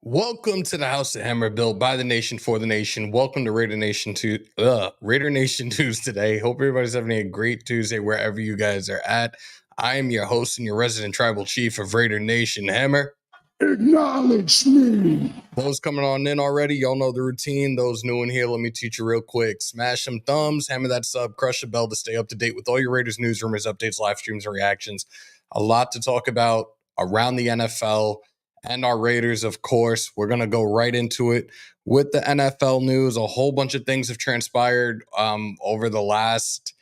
Welcome to the House of Hammer, built by the nation for the nation. Welcome to Raider Nation News today. Hope everybody's having a great Tuesday wherever you guys are at. I am your host and your resident tribal chief of Raider Nation, Hammer. Acknowledge me. Those coming on in already, y'all know the routine. Those new in here, let me teach you real quick. Smash some thumbs, hammer that sub, crush the bell to stay up to date with all your Raiders news, rumors, updates, live streams, and reactions. A lot to talk about around the NFL and our Raiders, of course. We're going to go right into it with the NFL news. A whole bunch of things have transpired over the last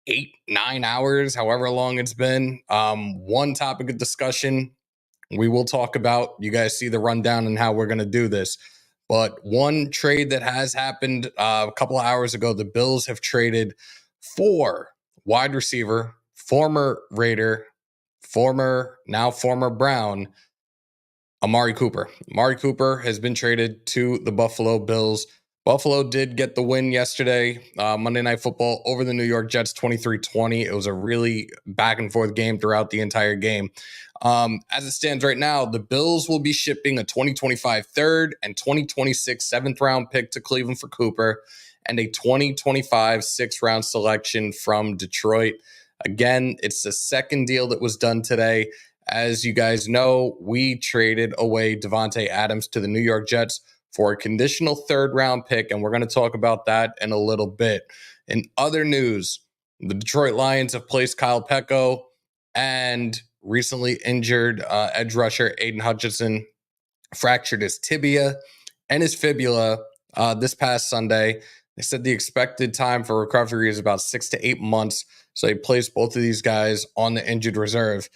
8-9 hours, however long it's been. One topic of discussion we will talk about. You guys see the rundown and how we're going to do this. But one trade that has happened a couple of hours ago, the Bills have traded for wide receiver, former Raider, former Brown, Amari Cooper. Amari Cooper has been traded to the Buffalo Bills. Buffalo did get the win yesterday, Monday Night Football over the New York Jets, 23-20. It was a really back and forth game throughout the entire game. As it stands right now, the Bills will be shipping a 2025 third and 2026 seventh round pick to Cleveland for Cooper and a 2025 sixth round selection from Detroit. Again, it's the second deal that was done today. As you guys know, we traded away Davante Adams to the New York Jets for a conditional third round pick, and we're going to talk about that in a little bit. In other news, the Detroit Lions have placed Kyle Pecco and recently injured edge rusher Aiden Hutchinson fractured his tibia and his fibula this past Sunday. They said the expected time for recovery is about 6 to 8 months, so they placed both of these guys on the injured reserve.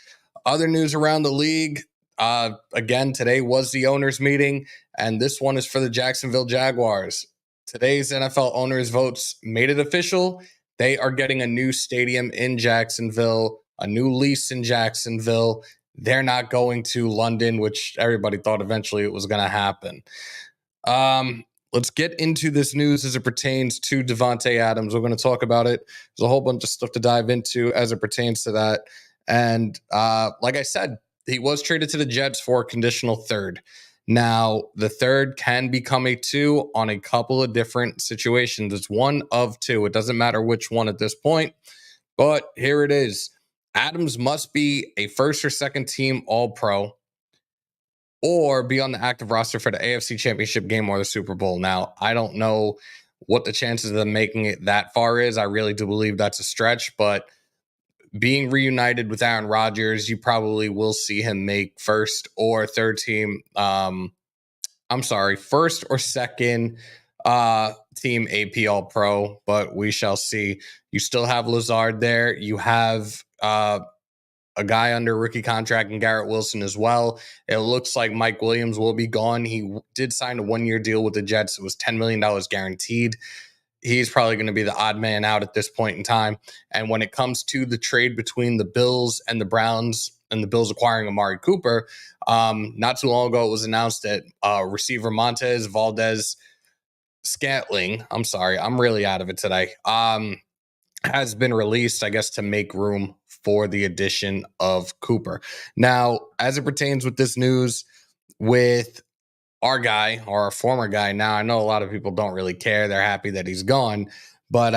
Other news around the league, again, today was the owners' meeting, and this one is for the Jacksonville Jaguars. Today's NFL owners' votes made it official. They are getting a new stadium in Jacksonville, a new lease in Jacksonville. They're not going to London, which everybody thought eventually it was going to happen. Let's get into this news as it pertains to Davante Adams. We're going to talk about it. There's a whole bunch of stuff to dive into as it pertains to that. And like I said, he was traded to the Jets for a conditional third. Now, the third can become a 2 on a couple of different situations. It's one of 2. It doesn't matter which one at this point. But here it is. Adams must be a first or second team All-Pro or be on the active roster for the AFC Championship game or the Super Bowl. Now, I don't know what the chances of them making it that far is. I really do believe that's a stretch, but being reunited with Aaron Rodgers, you probably will see him make first or second team AP All Pro, but we shall see. You still have Lazard there. You have a guy under rookie contract in Garrett Wilson as well. It looks like Mike Williams will be gone. He did sign a 1-year deal with the Jets. It was $10 million guaranteed. He's probably going to be the odd man out at this point in time. And when it comes to the trade between the Bills and the Browns and the Bills acquiring Amari Cooper, not too long ago, it was announced that receiver Montez Valdes-Scantling, I'm sorry, I'm really out of it today, has been released, I guess, to make room for the addition of Cooper. Now, as it pertains with this news with our guy or our former guy. Now, I know a lot of people don't really care. They're happy that he's gone. But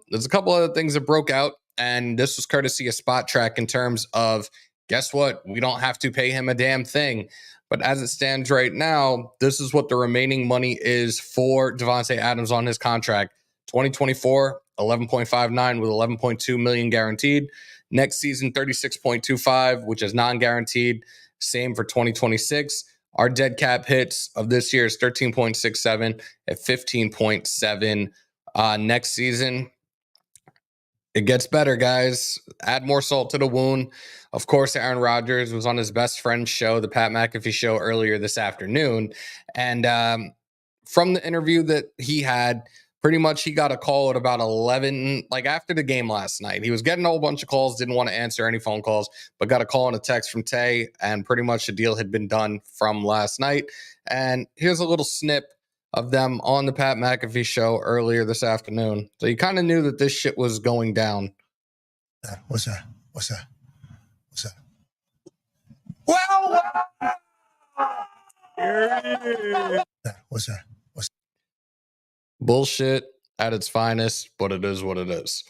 there's a couple other things that broke out. And this was courtesy of Spot Track in terms of, guess what? We don't have to pay him a damn thing. But as it stands right now, this is what the remaining money is for Davante Adams on his contract. 2024, 11.59 with 11.2 million guaranteed. Next season, 36.25, which is non-guaranteed. Same for 2026. Our dead cap hits of this year is 13.67 at 15.7. Next season, it gets better, guys. Add more salt to the wound. Of course, Aaron Rodgers was on his best friend's show, the Pat McAfee show, earlier this afternoon. And from the interview that he had, pretty much he got a call at about 11, like after the game last night. He was getting a whole bunch of calls, didn't want to answer any phone calls, but got a call and a text from Tay, and pretty much the deal had been done from last night. And here's a little snip of them on the Pat McAfee show earlier this afternoon. So you kind of knew that this shit was going down. What's that? Well, What's that? Bullshit at its finest, but it is what it is.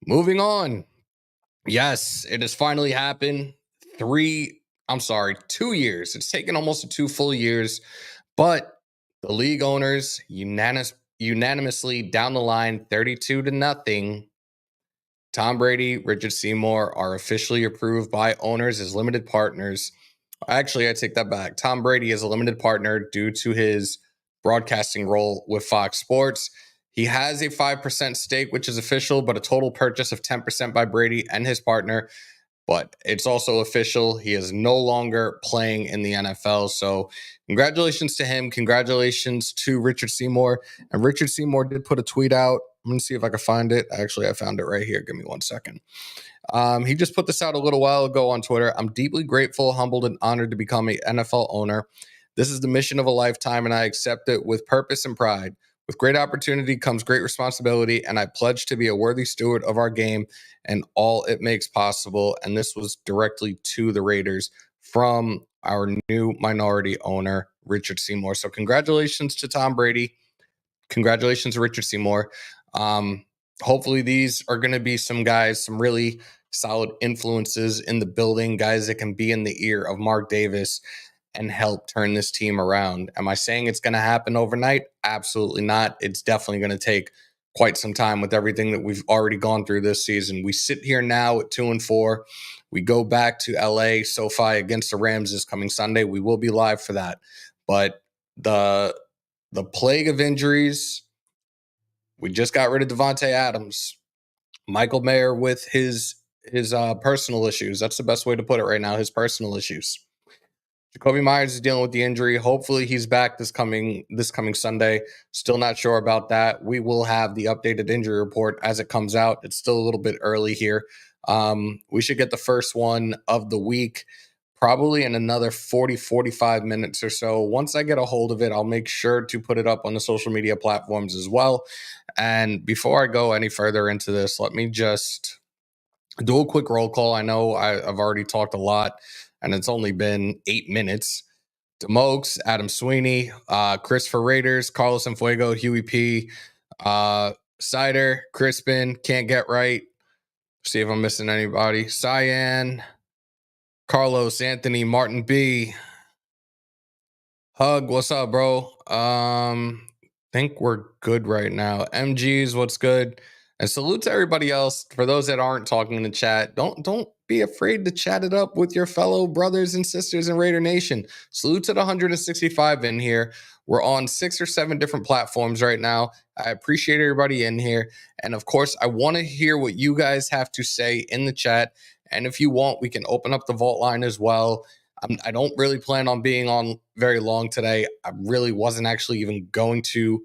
Moving on. Yes, it has finally happened. 2 years. It's taken almost 2 full years, but the league owners unanimously down the line, 32-0. Tom Brady, Richard Seymour are officially approved by owners as limited partners. Actually, I take that back. Tom Brady is a limited partner due to his broadcasting role with Fox Sports. He has a 5% stake, which is official, but a total purchase of 10% by Brady and his partner. But it's also official. He is no longer playing in the NFL. So congratulations to him. Congratulations to Richard Seymour. And Richard Seymour did put a tweet out. I'm going to see if I can find it. Actually, I found it right here. Give me 1 second. He just put this out a little while ago on Twitter. I'm deeply grateful, humbled, and honored to become an NFL owner. This is the mission of a lifetime, and I accept it with purpose and pride. With great opportunity comes great responsibility, and I pledge to be a worthy steward of our game and all it makes possible. And this was directly to the Raiders from our new minority owner, Richard Seymour. So congratulations to Tom Brady. Congratulations to Richard Seymour. Hopefully these are going to be some guys, some really solid influences in the building, guys that can be in the ear of Mark Davis and help turn this team around. Am I saying it's going to happen overnight? Absolutely not. It's definitely going to take quite some time with everything that we've already gone through this season. We sit here now at 2-4. We go back to LA, SoFi against the Rams this coming Sunday. We will be live for that. But the plague of injuries, we just got rid of Davante Adams. Michael Mayer with his personal issues. That's the best way to put it right now, his personal issues. Jacoby Myers is dealing with the injury. Hopefully he's back this coming Sunday. Still not sure about that. We will have the updated injury report as it comes out. It's still a little bit early here. We should get the first one of the week probably in another 45 minutes or so. Once I get a hold of it, I'll make sure to put it up on the social media platforms as well. And before I go any further into this, let me just do a quick roll call. I know I've already talked a lot, and it's only been 8 minutes. Demokes, Adam Sweeney, Christopher Raiders, Carlos Enfuego, Huey P, Cider, Crispin, Can't Get Right. See if I'm missing anybody. Cyan, Carlos, Anthony, Martin B. Hug, what's up, bro? Think we're good right now. MGs, what's good? And salute to everybody else. For those that aren't talking in the chat, don't be afraid to chat it up with your fellow brothers and sisters in Raider Nation. Salute to the 165 in here. We're on 6 or 7 different platforms right now. I appreciate everybody in here. And of course, I want to hear what you guys have to say in the chat. And if you want, we can open up the vault line as well. I don't really plan on being on very long today. I really wasn't actually even going to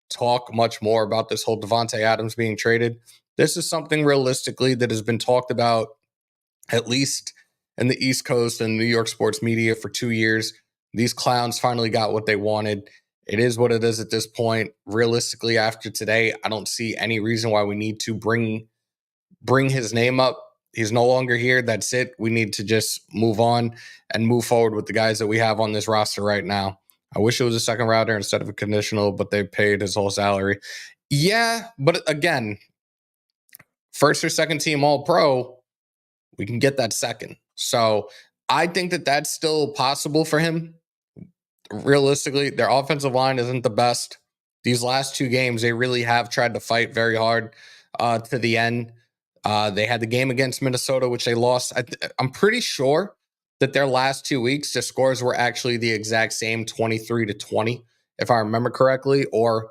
talk much more about this whole Davante Adams being traded. This is something realistically that has been talked about at least in the East Coast and New York sports media for 2 years. These clowns finally got what they wanted. It is what it is at this point. Realistically, after today, I don't see any reason why we need to bring his name up. He's no longer here. That's it. We need to just move on and move forward with the guys that we have on this roster right now. I wish it was a second rounder instead of a conditional, but they paid his whole salary. Yeah, but again, first or second team All-Pro, we can get that second. So I think that that's still possible for him. Realistically, their offensive line isn't the best. These last 2 games, they really have tried to fight very hard to the end. They had the game against Minnesota, which they lost. I'm pretty sure that their last 2 weeks, the scores were actually the exact same, 23-20, if I remember correctly. Or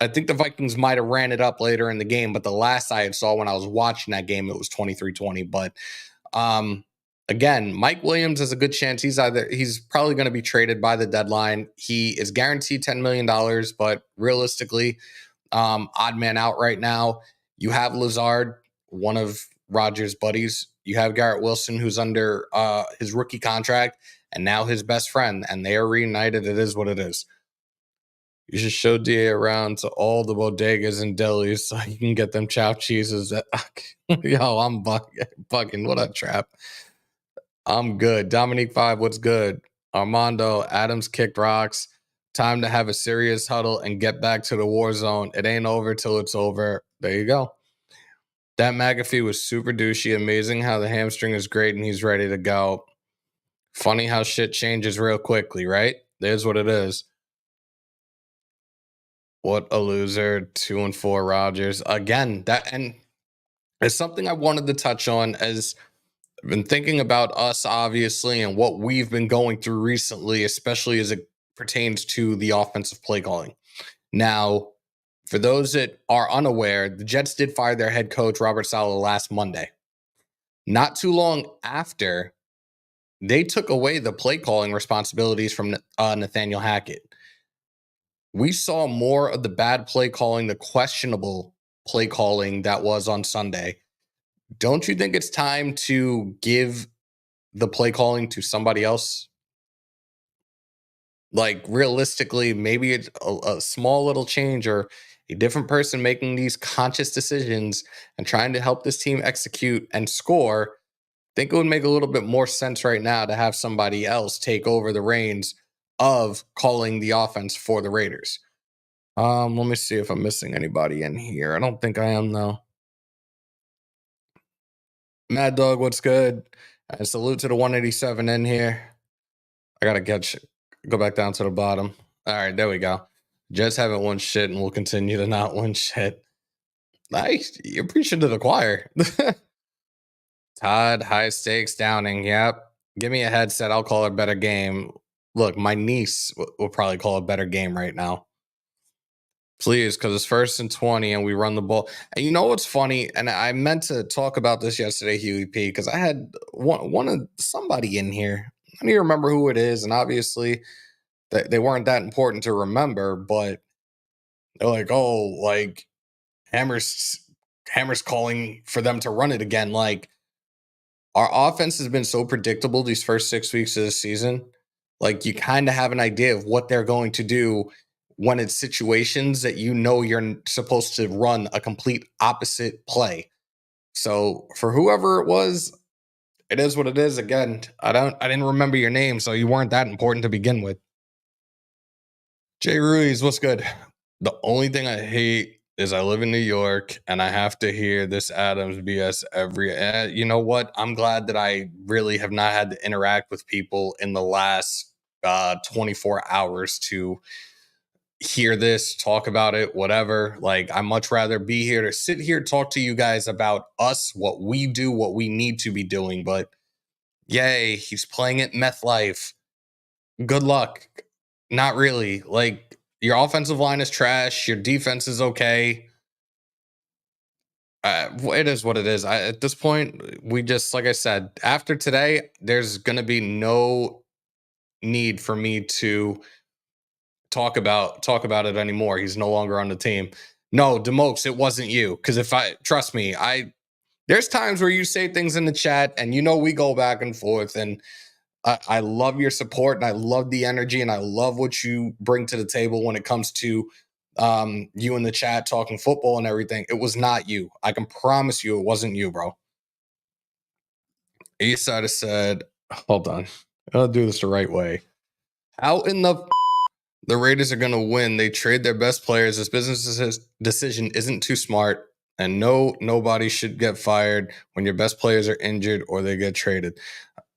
I think the Vikings might have ran it up later in the game, but the last I saw when I was watching that game, it was 23-20. But again, Mike Williams has a good chance. He's probably going to be traded by the deadline. He is guaranteed $10 million, but realistically, odd man out right now. You have Lazard, one of Rodgers' buddies. You have Garrett Wilson, who's under his rookie contract, and now his best friend, and they are reunited. It is what it is. You should show DA around to all the bodegas and delis so you can get them chopped cheeses. Yo, I'm bugging. What a trap. I'm good. Dominique 5, what's good? Armando, Adams kicked rocks. Time to have a serious huddle and get back to the war zone. It ain't over till it's over. There you go. That McAfee was super douchey. Amazing how the hamstring is great and he's ready to go. Funny how shit changes real quickly, right? There's what it is. What a loser. 2-4 Rodgers. Again, that and it's something I wanted to touch on as I've been thinking about us, obviously, and what we've been going through recently, especially as it pertains to the offensive play calling. Now, for those that are unaware, the Jets did fire their head coach, Robert Saleh, last Monday. Not too long after, they took away the play calling responsibilities from Nathaniel Hackett. We saw more of the bad play calling, the questionable play calling that was on Sunday. Don't you think it's time to give the play calling to somebody else? Like, realistically, maybe it's a small little change or a different person making these conscious decisions and trying to help this team execute and score. I think it would make a little bit more sense right now to have somebody else take over the reins of calling the offense for the Raiders. Let me see if I'm missing anybody in here. I don't think I am, though. Mad Dog, what's good? Salute to the 187 in here. I gotta go back down to the bottom. All right, there we go. Jets haven't won shit and will continue to not win shit. Nice. You're preaching to the choir. Todd, high stakes, Downing. Yep. Give me a headset. I'll call it a better game. Look, my niece will probably call it a better game right now. Please, because it's 1st and 20 and we run the ball. And you know what's funny? And I meant to talk about this yesterday, Huey P, because I had one of somebody in here. I don't even remember who it is. And obviously, they weren't that important to remember, but they're like, oh, like Hammer's calling for them to run it again. Like, our offense has been so predictable these first 6 weeks of the season. Like, you kind of have an idea of what they're going to do when it's situations that you know you're supposed to run a complete opposite play. So for whoever it was, it is what it is. Again, I didn't remember your name, so you weren't that important to begin with. Jay Ruiz, what's good? The only thing I hate is I live in New York and I have to hear this Adams BS every. You know what? I'm glad that I really have not had to interact with people in the last 24 hours to hear this, talk about it, whatever. Like, I'd much rather be here to sit here, talk to you guys about us, what we do, what we need to be doing. But yay, he's playing it meth life. Good luck. Not really. Like, your offensive line is trash. Your defense is okay. It is what it is. At this point, we just, like I said, after today, there's going to be no need for me to talk about it anymore. He's no longer on the team. No, Demokes, it wasn't you. Because trust me, there's times where you say things in the chat and we go back and forth, and I love your support and I love the energy and I love what you bring to the table when it comes to you in the chat talking football and everything. It was not you. I can promise you it wasn't you, bro. Eastside said, hold on. I'll do this the right way. How in the Raiders are going to win? They trade their best players. This business decision isn't too smart. And nobody should get fired when your best players are injured or they get traded.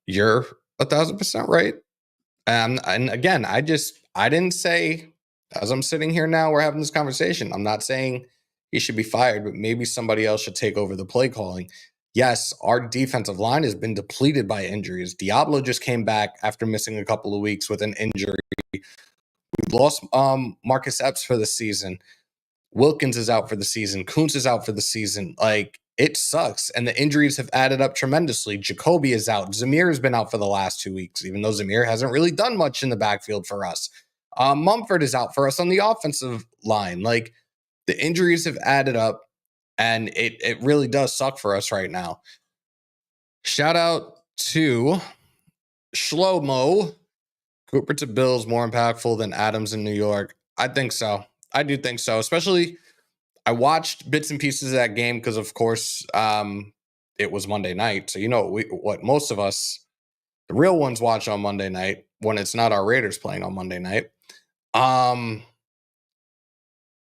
You're 1,000% right. And again, I didn't say, as I'm sitting here now, we're having this conversation, I'm not saying he should be fired, but maybe somebody else should take over the play calling. Yes, our defensive line has been depleted by injuries. Diablo just came back after missing a couple of weeks with an injury. We've lost Marcus Epps for the season. Wilkins is out for the season. Kuntz is out for the season. Like, it sucks. And the injuries have added up tremendously. Jacoby is out. Zamir has been out for the last 2 weeks, even though Zamir hasn't really done much in the backfield for us. Mumford is out for us on the offensive line. Like, the injuries have added up, and it really does suck for us right now. Shout out to Shlomo. Cooper to Bills more impactful than Adams in New York. I think so. I do think so. Especially, I watched bits and pieces of that game because, of course, it was Monday night. So, what most of us, the real ones, watch on Monday night. when it's not our Raiders playing on Monday night.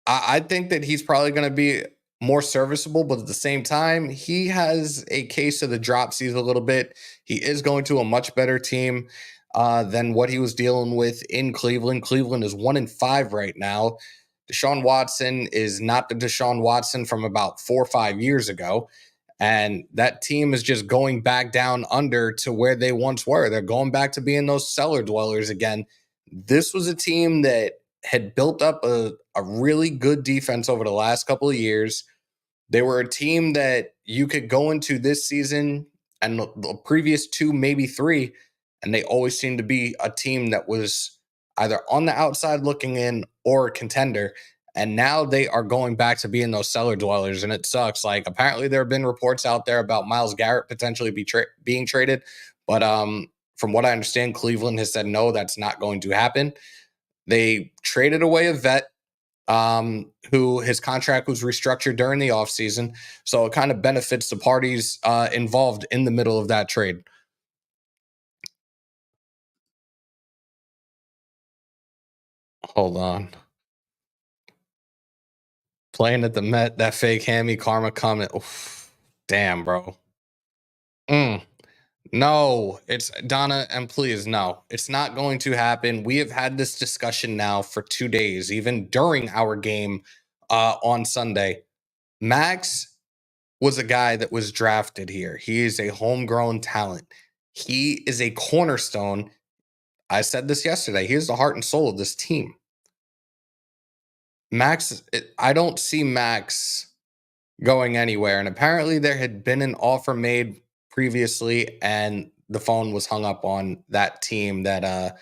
I think that he's probably going to be more serviceable, but at the same time, he has a case of the dropsies a little bit. He is going to a much better team than what he was dealing with in Cleveland. Cleveland is 1-5 right now. Deshaun Watson is not the Deshaun Watson from about 4 or 5 years ago. And that team is just going back down under to where they once were. They're going back to being those cellar dwellers again. This was a team that had built up a really good defense over the last couple of years. They were a team that you could go into this season and the previous 2, maybe 3, and they always seemed to be a team that was either on the outside looking in or a contender. And now they are going back to being those cellar dwellers, and it sucks. Like, apparently there have been reports out there about Myles Garrett potentially being traded, but from what I understand, Cleveland has said no, that's not going to happen. They traded away a vet who his contract was restructured during the offseason. So it kind of benefits the parties involved in the middle of that trade. Hold on. Playing at the Met, that fake hammy karma comment. Oof, damn, bro. No, it's Donna, and please, no, it's not going to happen. We have had this discussion now for 2 days, even during our game on Sunday. Max was a guy that was drafted here. He is a homegrown talent. He is a cornerstone. I said this yesterday. He is the heart and soul of this team. I don't see Max going anywhere. And apparently there had been an offer made previously, and the phone was hung up on that team that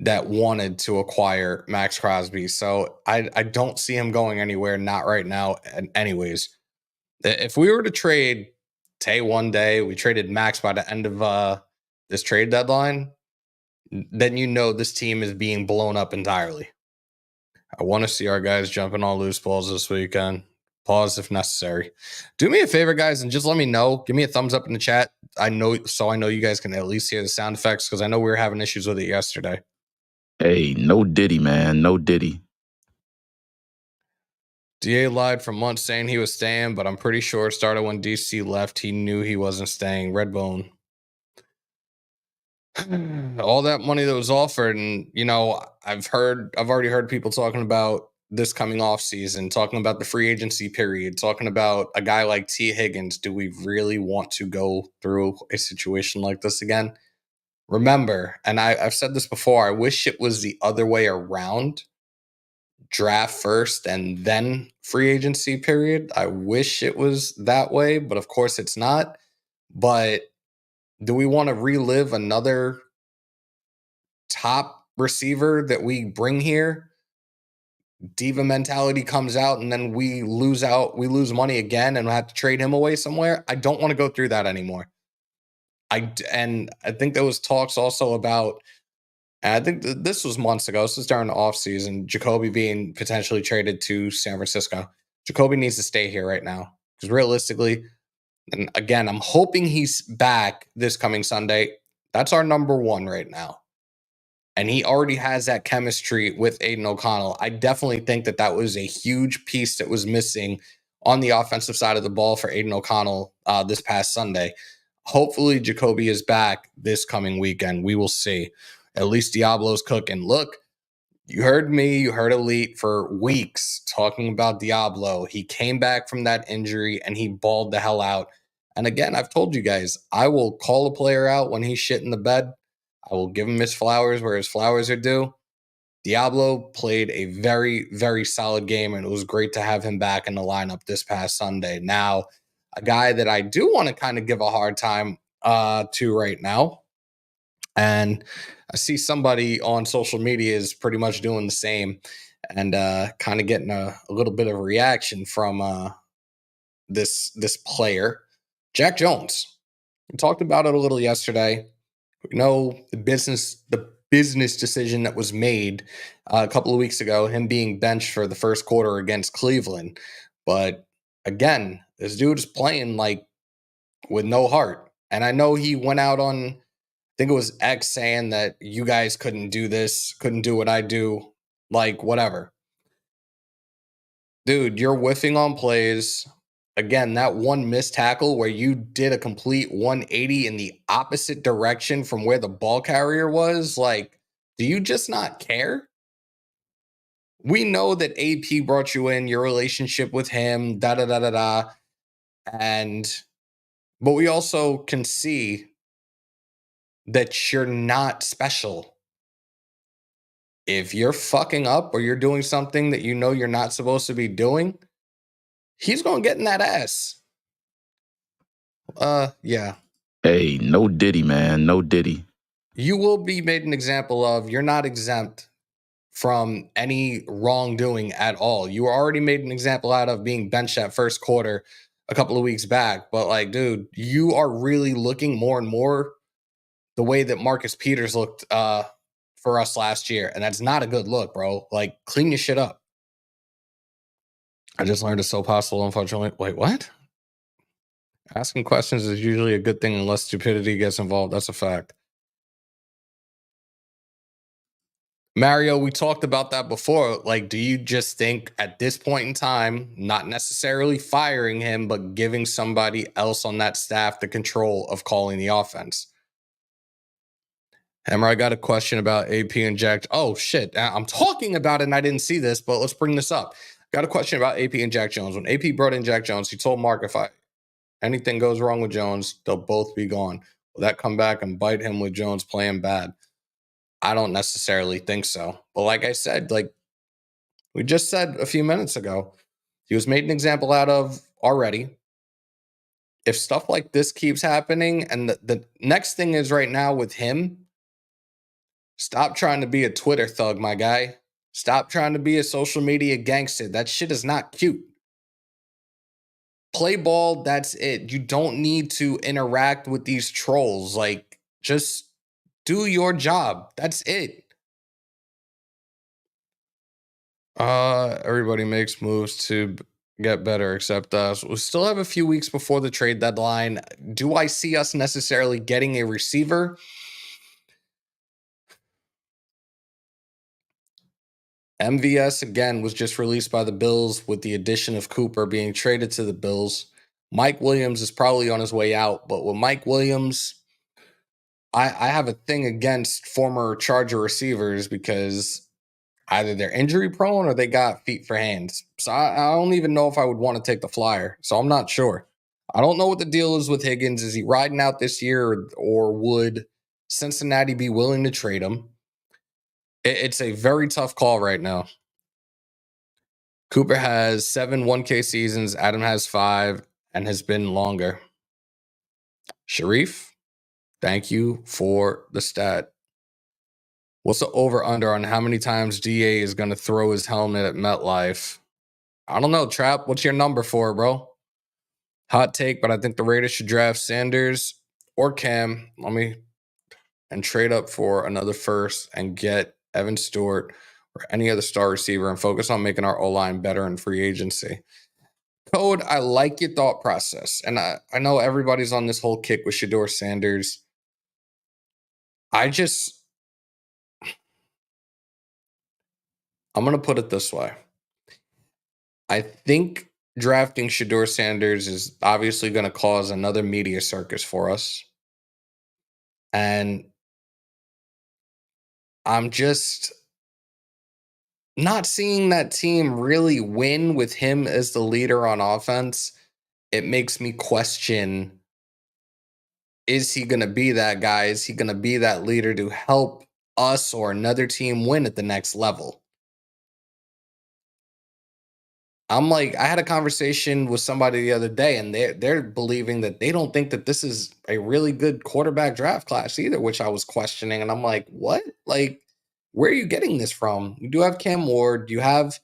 wanted to acquire Max Crosby. So I don't see him going anywhere, not right now. And anyways, if we were to trade Tay one day, we traded Max by the end of this trade deadline, then this team is being blown up entirely. I want to see our guys jumping on loose balls this weekend. Pause if necessary. Do me a favor, guys, and just let me know. Give me a thumbs up in the chat. I know you guys can at least hear the sound effects, because I know we were having issues with it yesterday. Hey, no Diddy, man. No Diddy. DA lied for months saying he was staying, but I'm pretty sure it started when DC left. He knew he wasn't staying. Redbone. All that money that was offered, and I've already heard people talking about this coming off season, talking about the free agency period, talking about a guy like T. Higgins. Do we really want to go through a situation like this again? Remember, and I've said this before, I wish it was the other way around. Draft first and then free agency period. I wish it was that way, but of course it's not. But do we want to relive another top receiver that we bring here? Diva mentality comes out, and then we lose money again and have to trade him away somewhere. I don't want to go through that anymore. I think there was talks also about, and I think this was months ago. This was during the offseason, Jacoby being potentially traded to San Francisco. Jacoby needs to stay here right now, because realistically, and again, I'm hoping he's back this coming Sunday. That's our number one right now. And he already has that chemistry with Aiden O'Connell. I definitely think that was a huge piece that was missing on the offensive side of the ball for Aiden O'Connell this past Sunday. Hopefully, Jacoby is back this coming weekend. We will see. At least Diablo's cooking. Look, you heard me, you heard Elite for weeks talking about Diablo. He came back from that injury and he balled the hell out. And again, I've told you guys, I will call a player out when he's shit in the bed. I will give him his flowers where his flowers are due. Diablo played a very, very solid game, and it was great to have him back in the lineup this past Sunday. Now, a guy that I do want to kind of give a hard time to right now, and I see somebody on social media is pretty much doing the same, and kind of getting a little bit of a reaction from this player, Jack Jones. We talked about it a little yesterday. We know the business decision that was made a couple of weeks ago, him being benched for the first quarter against Cleveland. But again, this dude is playing like with no heart. And I know he went out on think it was X saying that you guys couldn't do this, couldn't do what I do, like whatever. Dude, you're whiffing on plays. Again, that one missed tackle where you did a complete 180 in the opposite direction from where the ball carrier was. Like, do you just not care? We know that AP brought you in, your relationship with him, da da da da da. But we also can see that you're not special. If you're fucking up or you're doing something that you know you're not supposed to be doing, he's going to get in that ass. Yeah. Hey, no Diddy, man. No Diddy. You will be made an example of. You're not exempt from any wrongdoing at all. You were already made an example out of being benched at first quarter a couple of weeks back. But like, dude, you are really looking more and more the way that Marcus Peters looked for us last year. And that's not a good look, bro. Like, clean your shit up. I just learned it's so possible, unfortunately. Wait, what? Asking questions is usually a good thing unless stupidity gets involved. That's a fact. Mario, we talked about that before. Like, do you just think at this point in time, not necessarily firing him, but giving somebody else on that staff the control of calling the offense? Hammer, I got a question about AP and Jack. Oh, shit. I'm talking about it and I didn't see this, but let's bring this up. Got a question about AP and Jack Jones. When AP brought in Jack Jones, he told Mark, if anything goes wrong with Jones, they'll both be gone. Will that come back and bite him with Jones playing bad? I don't necessarily think so. But like I said, like we just said a few minutes ago, he was made an example out of already. If stuff like this keeps happening, and the next thing is right now with him, stop trying to be a Twitter thug, my guy. Stop trying to be a social media gangster. That shit is not cute. Play ball, that's it. You don't need to interact with these trolls. Like, just do your job. That's it. Everybody makes moves to get better except us. We still have a few weeks before the trade deadline. Do I see us necessarily getting a receiver? MVS again was just released by the Bills with the addition of Cooper being traded to the Bills. Mike Williams is probably on his way out, but with Mike Williams, I have a thing against former Charger receivers because either they're injury prone or they got feet for hands. So I don't even know if I would want to take the flyer. So I'm not sure. I don't know what the deal is with Higgins. Is he riding out this year or would Cincinnati be willing to trade him? It's a very tough call right now. Cooper has 7 1K seasons. Adam has 5 and has been longer. Sharif, thank you for the stat. What's the over-under on how many times DA is going to throw his helmet at MetLife? I don't know, Trap. What's your number for it, bro? Hot take, but I think the Raiders should draft Sanders or Cam. And trade up for another first and get Evan Stewart or any other star receiver and focus on making our O-line better in free agency. Code, I like your thought process. And I know everybody's on this whole kick with Shedeur Sanders. I'm going to put it this way. I think drafting Shedeur Sanders is obviously going to cause another media circus for us. And I'm just not seeing that team really win with him as the leader on offense. It makes me question, is he going to be that guy? Is he going to be that leader to help us or another team win at the next level? I'm like, I had a conversation with somebody the other day, and they're believing that they don't think that this is a really good quarterback draft class either, which I was questioning. And I'm like, what? Like, where are you getting this from? You do have Cam Ward, you have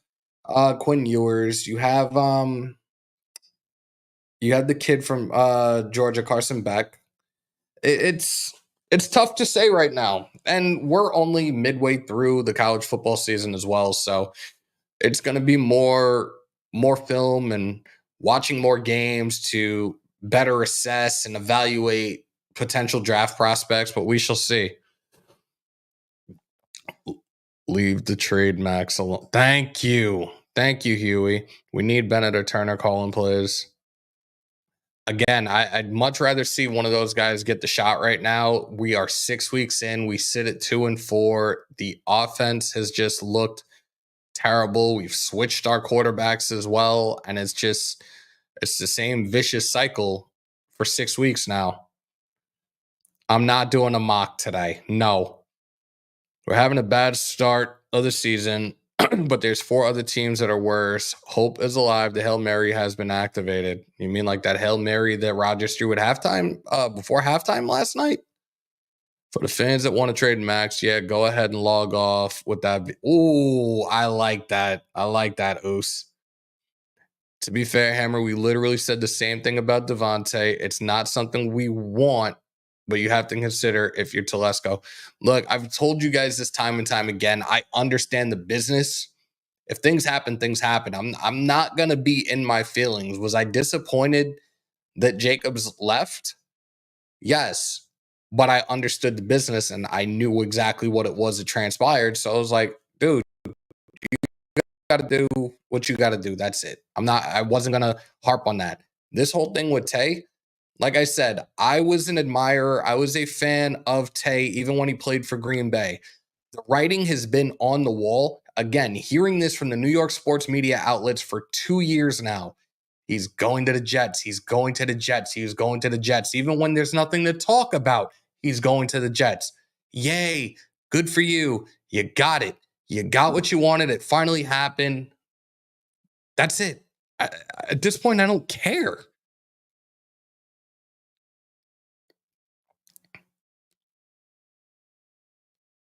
Quinn Ewers, you have the kid from Georgia, Carson Beck. It's tough to say right now, and we're only midway through the college football season as well, so it's going to be more film and watching more games to better assess and evaluate potential draft prospects, but we shall see. Leave the trade max alone. Thank you, Huey. We need Bennett or Turner calling plays. Again, I'd much rather see one of those guys get the shot right now. We are 6 weeks in. We sit at 2-4. The offense has just looked terrible. We've switched our quarterbacks as well, and it's the same vicious cycle for 6 weeks now. I'm not doing a mock today. No. We're having a bad start of the season, but there's 4 other teams that are worse. Hope is alive. The Hail Mary has been activated. You mean like that Hail Mary that Rodgers threw at halftime, before halftime last night? For the fans that want to trade Max, yeah, go ahead and log off with that. Ooh, I like that. Oos. To be fair, Hammer, we literally said the same thing about Davante. It's not something we want, but you have to consider if you're Telesco. Look, I've told you guys this time and time again. I understand the business. If things happen, things happen. I'm not going to be in my feelings. Was I disappointed that Jacobs left? Yes. But I understood the business and I knew exactly what it was that transpired. So I was like, dude, got to do what you got to do. That's it. I wasn't going to harp on that. This whole thing with Tay, like I said, I was an admirer. I was a fan of Tay, even when he played for Green Bay. The writing has been on the wall. Again, hearing this from the New York sports media outlets for 2 years now. He's going to the Jets. He's going to the Jets. He's going to the Jets. Even when there's nothing to talk about, he's going to the Jets. Yay. Good for you. You got it. You got what you wanted. It finally happened. That's it. At this point, I don't care.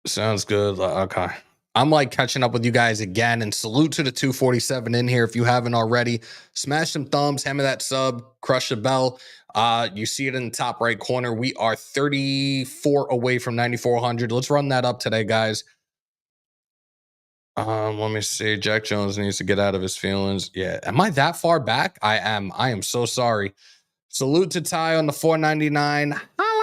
Sounds good. Okay. I'm like catching up with you guys again, and salute to the 247 in here if you haven't already. Smash some thumbs, hammer that sub, crush the bell. You see it in the top right corner. We are 34 away from 9,400. Let's run that up today, guys. Let me see. Jack Jones needs to get out of his feelings. Yeah. Am I that far back? I am. I am so sorry. Salute to Ty on the 499. Holla!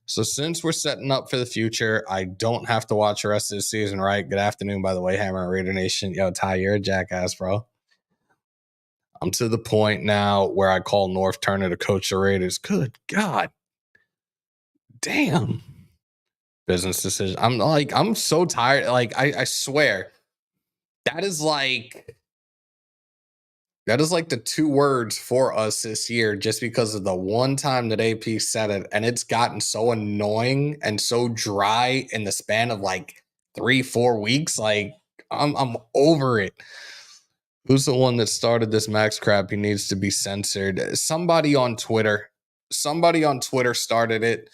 So since we're setting up for the future, I don't have to watch the rest of the season, right? Good afternoon, by the way, Hammer and Raider Nation. Yo, Ty, you're a jackass, bro. I'm to the point now where I call North Turner to coach the Raiders. Good God. Damn. Business decision. I'm so tired. Like, I swear, that is like the 2 words for us this year, just because of the one time that AP said it, and it's gotten so annoying and so dry in the span of like 3-4 weeks. Like, I'm over it. Who's the one that started this Max crap? He needs to be censored. Somebody on Twitter started it.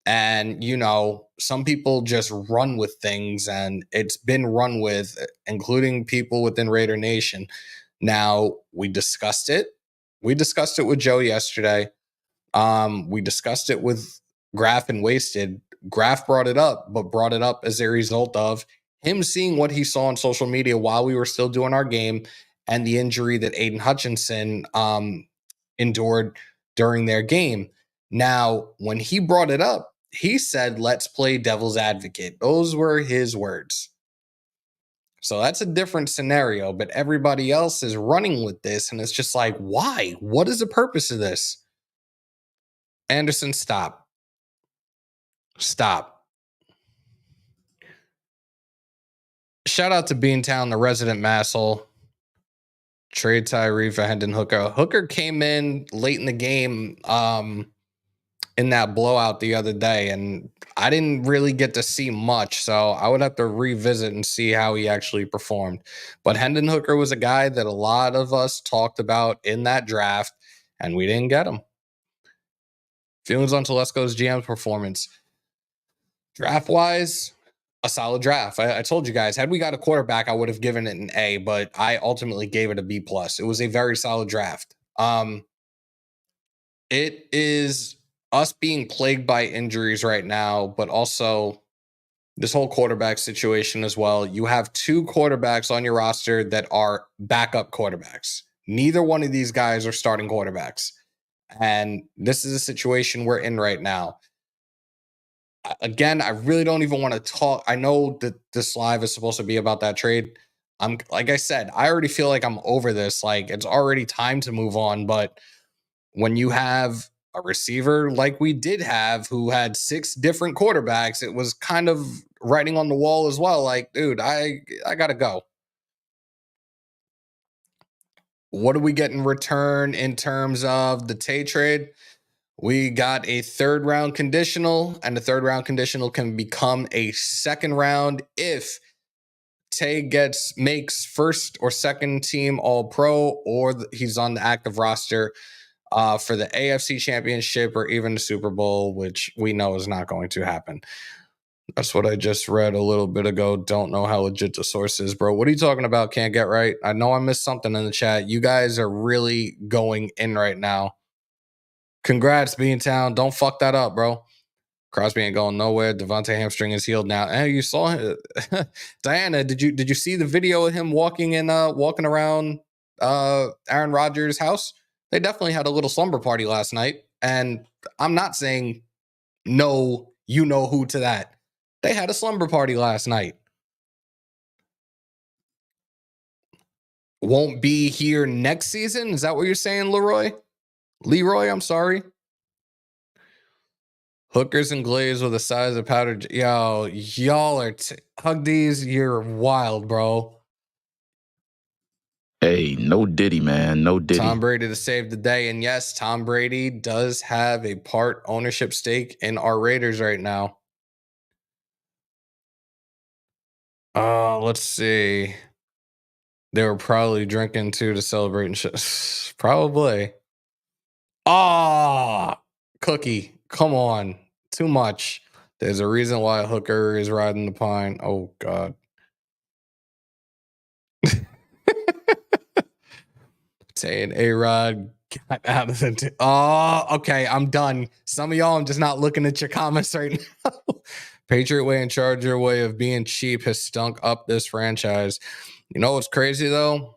And, you know, some people just run with things, and it's been run with, including people within Raider Nation. Now, we discussed it. We discussed it with Joe yesterday. We discussed it with Graf and Wasted. Graf brought it up, but brought it up as a result of him seeing what he saw on social media while we were still doing our game, and the injury that Aiden Hutchinson endured during their game. Now, when he brought it up, he said, let's play devil's advocate. Those were his words. So that's a different scenario, but everybody else is running with this, and it's just like, why? What is the purpose of this? Anderson, stop. Stop. Shout out to Beantown, the resident masshole. Trade Tyree for Hendon Hooker. Hooker came in late in the game in that blowout the other day, and I didn't really get to see much, so I would have to revisit and see how he actually performed. But Hendon Hooker was a guy that a lot of us talked about in that draft, and we didn't get him. Feelings on Telesco's GM's performance. Draft-wise, a solid draft. I told you guys, had we got a quarterback, I would have given it an A, but I ultimately gave it a B+. It was a very solid draft. It is us being plagued by injuries right now, but also this whole quarterback situation as well. You have 2 quarterbacks on your roster that are backup quarterbacks. Neither one of these guys are starting quarterbacks. And this is a situation we're in right now. Again, I really don't even want to talk. I know that this live is supposed to be about that trade. I'm like I said, I already feel like I'm over this. Like it's already time to move on. But when you have a receiver like we did have who had 6 different quarterbacks, it was kind of writing on the wall as well. Like, dude, I gotta go. What do we get in return in terms of the Tay trade? We got a 3rd round conditional, and the 3rd round conditional can become a 2nd round if Tay makes 1st or 2nd team All Pro, or he's on the active roster for the AFC Championship or even the Super Bowl, which we know is not going to happen. That's what I just read a little bit ago. Don't know how legit the source is, bro. What are you talking about? Can't get right. I know I missed something in the chat. You guys are really going in right now. Congrats, Beantown. Don't fuck that up, bro. Crosby ain't going nowhere. Davante hamstring is healed now. Hey, you saw him. Diana, did you see the video of him walking around Aaron Rodgers' house? They definitely had a little slumber party last night. And I'm not saying no, you know who to that. They had a slumber party last night. Won't be here next season? Is that what you're saying, Leroy? Leroy, I'm sorry. Hookers and glaze with the size of powder. Yo, y'all are hug these. You're wild, bro. Hey, no Diddy, man. No Diddy. Tom Brady to save the day. And yes, Tom Brady does have a part ownership stake in our Raiders right now. Let's see. They were probably drinking too to celebrate and shit. Probably. Cookie. Come on. Too much. There's a reason why a hooker is riding the pine. Oh, God. Saying A-Rod got out of the... okay. I'm done. Some of y'all, I'm just not looking at your comments right now. Patriot way and Charger way of being cheap has stunk up this franchise. You know what's crazy, though?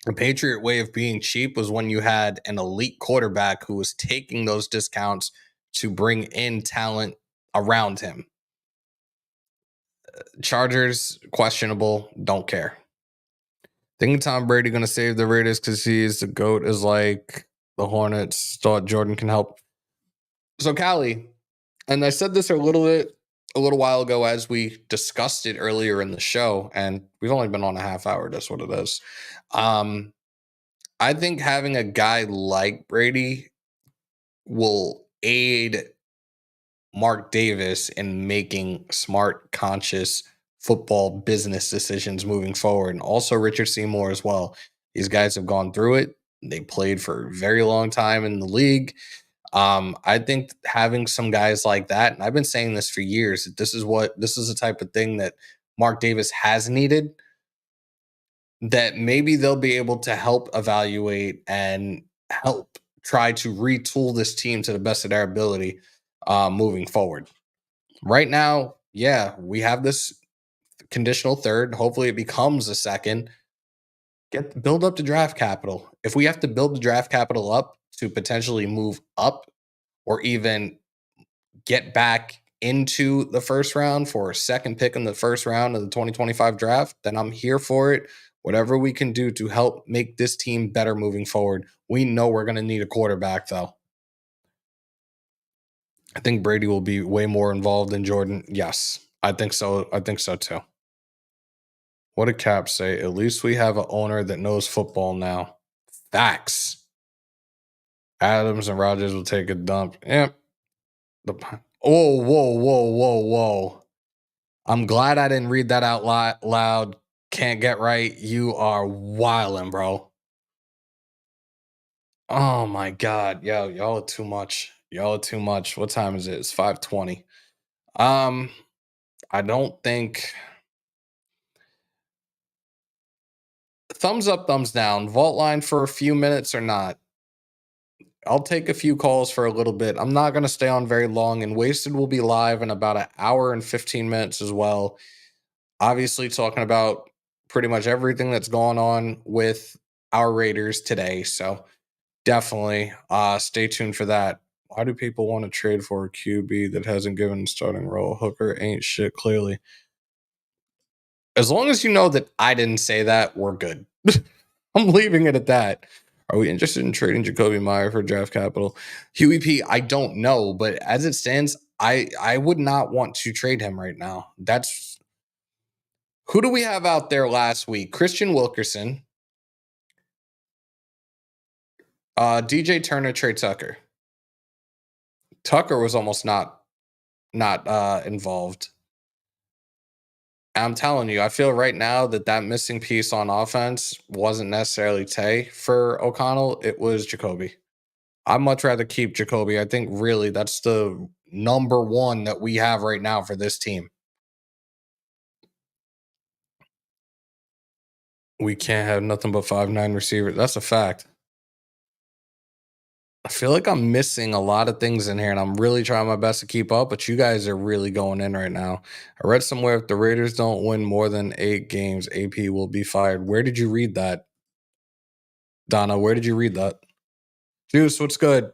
The Patriot way of being cheap was when you had an elite quarterback who was taking those discounts to bring in talent around him. Chargers, questionable. Don't care. Thinking Tom Brady going to save the Raiders because he's the GOAT is like the Hornets thought Jordan can help. So, Callie, and I said this a little while ago as we discussed it earlier in the show, and we've only been on a half hour. That's what it is. I think having a guy like Brady will aid Mark Davis in making smart, conscious football business decisions moving forward. And also Richard Seymour as well. These guys have gone through it. They played for a very long time in the league. I think having some guys like that, and I've been saying this for years, this is the type of thing that Mark Davis has needed, that maybe they'll be able to help evaluate and help try to retool this team to the best of their ability moving forward. Right now, yeah, we have this conditional 3rd. Hopefully it becomes a 2nd. Build up the draft capital. If we have to build the draft capital up to potentially move up or even get back into the 1st round for a 2nd pick in the 1st round of the 2025 draft, then I'm here for it. Whatever we can do to help make this team better moving forward. We know we're going to need a quarterback, though. I think Brady will be way more involved than Jordan. Yes, I think so. I think so, too. What did Cap say? At least we have an owner that knows football now. Facts. Adams and Rodgers will take a dump. Yep. Whoa. I'm glad I didn't read that out loud. Can't get right. You are wildin', bro. Oh my God. Yo, y'all are too much. What time is it? It's 5:20. I don't think. Thumbs up, thumbs down. Vault line for a few minutes or not? I'll take a few calls for a little bit. I'm not going to stay on very long, and Wasted will be live in about an hour and 15 minutes as well. Obviously, talking about pretty much everything that's gone on with our Raiders today. So Definitely. Stay tuned for that. Why do people want to trade for a QB that hasn't given a starting role? Hooker ain't shit, clearly. As long as you know that I didn't say that, we're good. I'm leaving it at that. Are we interested in trading Jacoby Meyer for draft capital? Huey P, I don't know, but as it stands, I would not want to trade him right now. That's who do we have out there last week? Christian Wilkerson, DJ Turner, Trey Tucker. Tucker was almost not involved. I'm telling you, I feel right now that missing piece on offense wasn't necessarily Tay for O'Connell. It was Jacoby. I'd much rather keep Jacoby. I think really that's the number one that we have right now for this team. We can't have nothing but 5'9" receivers. That's a fact. I feel like I'm missing a lot of things in here, and I'm really trying my best to keep up, but you guys are really going in right now. I read somewhere if the Raiders don't win more than 8 games, AP will be fired. Where did you read that? Donna, where did you read that? Juice, what's good?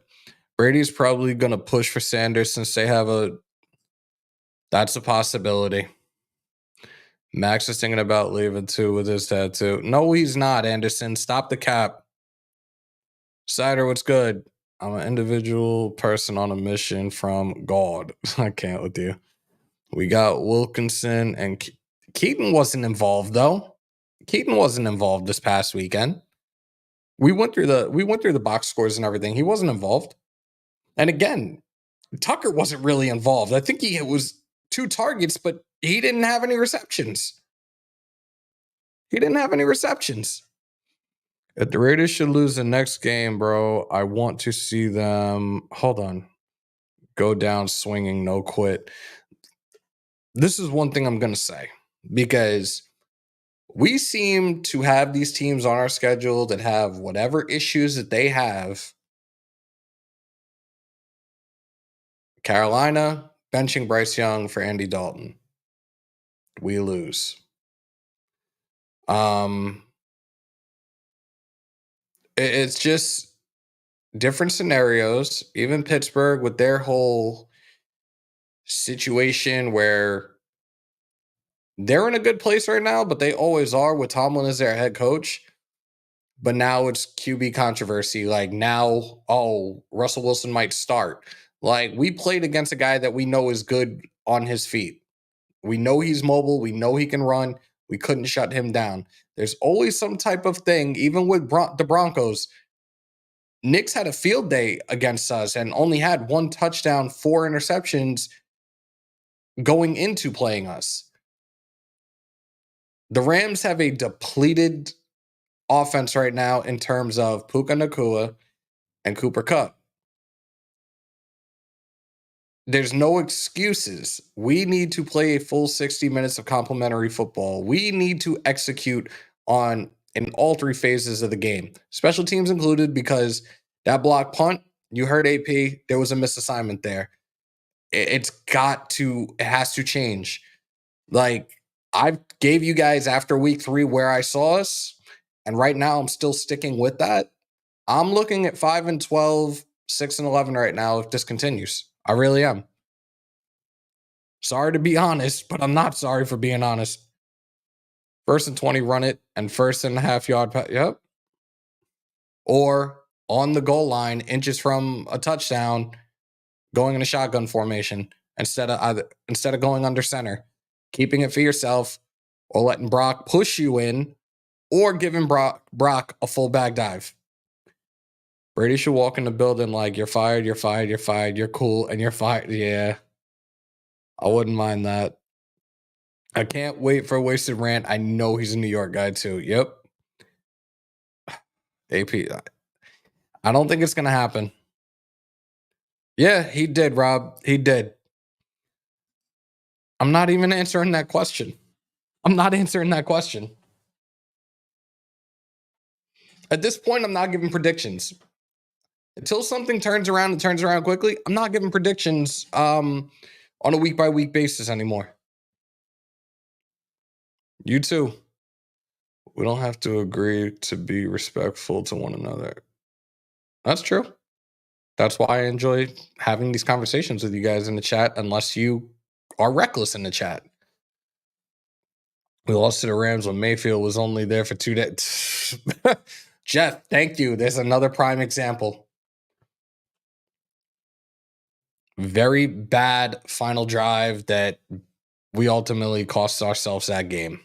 Brady's probably going to push for Sanders since they have that's a possibility. Max is thinking about leaving too with his tattoo. No, he's not, Anderson. Stop the cap. Cider, what's good? I'm an individual person on a mission from God. I can't with you. We got Wilkinson and Keaton wasn't involved though. Keaton wasn't involved this past weekend. We went through the box scores and everything. He wasn't involved. And again, Tucker wasn't really involved. I think he was 2 targets, but he didn't have any receptions. If the Raiders should lose the next game, bro, I want to see them. Hold on. Go down swinging, no quit. This is one thing I'm going to say because we seem to have these teams on our schedule that have whatever issues that they have. Carolina, benching Bryce Young for Andy Dalton. We lose. It's just different scenarios. Even Pittsburgh with their whole situation where they're in a good place right now, but they always are with Tomlin as their head coach. But now it's QB controversy. Like now, Russell Wilson might start. Like we played against a guy that we know is good on his feet. We know he's mobile. We know he can run. We couldn't shut him down. There's always some type of thing, even with the Broncos. Knicks had a field day against us and only had 1 touchdown, 4 interceptions going into playing us. The Rams have a depleted offense right now in terms of Puka Nacua and Cooper Kupp. There's no excuses. We need to play a full 60 minutes of complimentary football. We need to execute in all 3 phases of the game, special teams included, because that block punt, you heard AP, there was a misassignment there. It has to change. Like I gave you guys after week 3 where I saw us, and right now I'm still sticking with that. I'm looking at 5-12, 6-11 right now if this continues. I really am. Sorry to be honest, but I'm not sorry for being honest. 1st and 20, run it, and 1.5 yard pass. Yep. Or on the goal line, inches from a touchdown, going in a shotgun formation instead of going under center, keeping it for yourself, or letting Brock push you in, or giving Brock a full bag dive. Brady should walk in the building like, you're fired, you're fired, you're fired, you're cool, and you're fired. Yeah, I wouldn't mind that. I can't wait for a wasted rant. I know he's a New York guy too. Yep. AP. I don't think it's going to happen. Yeah, he did, Rob. He did. I'm not even answering that question. At this point, I'm not giving predictions. Until something turns around and turns around quickly, I'm not giving predictions on a week-by-week basis anymore. You too. We don't have to agree to be respectful to one another. That's true. That's why I enjoy having these conversations with you guys in the chat, unless you are reckless in the chat. We lost to the Rams when Mayfield was only there for 2 days. Jeff, thank you. There's another prime example. Very bad final drive that we ultimately cost ourselves that game.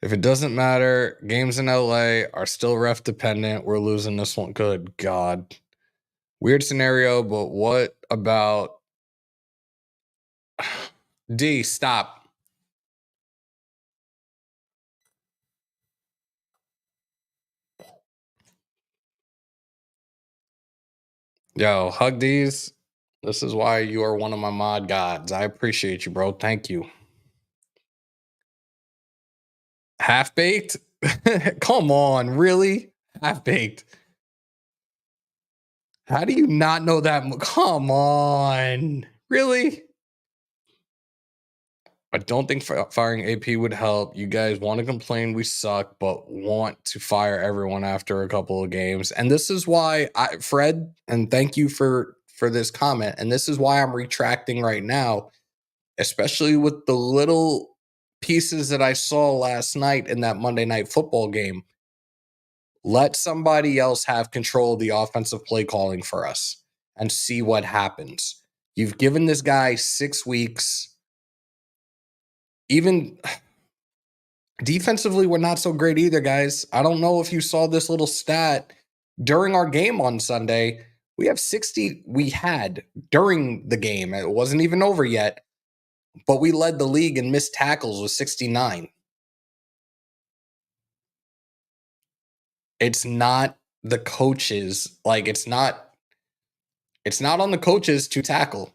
If it doesn't matter, games in LA are still ref dependent. We're losing this one. Good God. Weird scenario, but what about D? Stop. Yo, hug these. This is why you are one of my mod gods. I appreciate you, bro. Thank you. Half baked? Come on, really? Half baked. How do you not know that? Come on. Really? I don't think firing AP would help. You guys want to complain we suck, but want to fire everyone after a couple of games. And this is why Fred, and thank you for this comment. And this is why I'm retracting right now, especially with the little pieces that I saw last night in that Monday Night Football game. Let somebody else have control of the offensive play calling for us and see what happens. You've given this guy 6 weeks. Even defensively, we're not so great either, guys. I don't know if you saw this little stat during our game on Sunday. We had during the game. It wasn't even over yet, but we led the league in missed tackles with 69. It's not the coaches. Like, it's not on the coaches to tackle.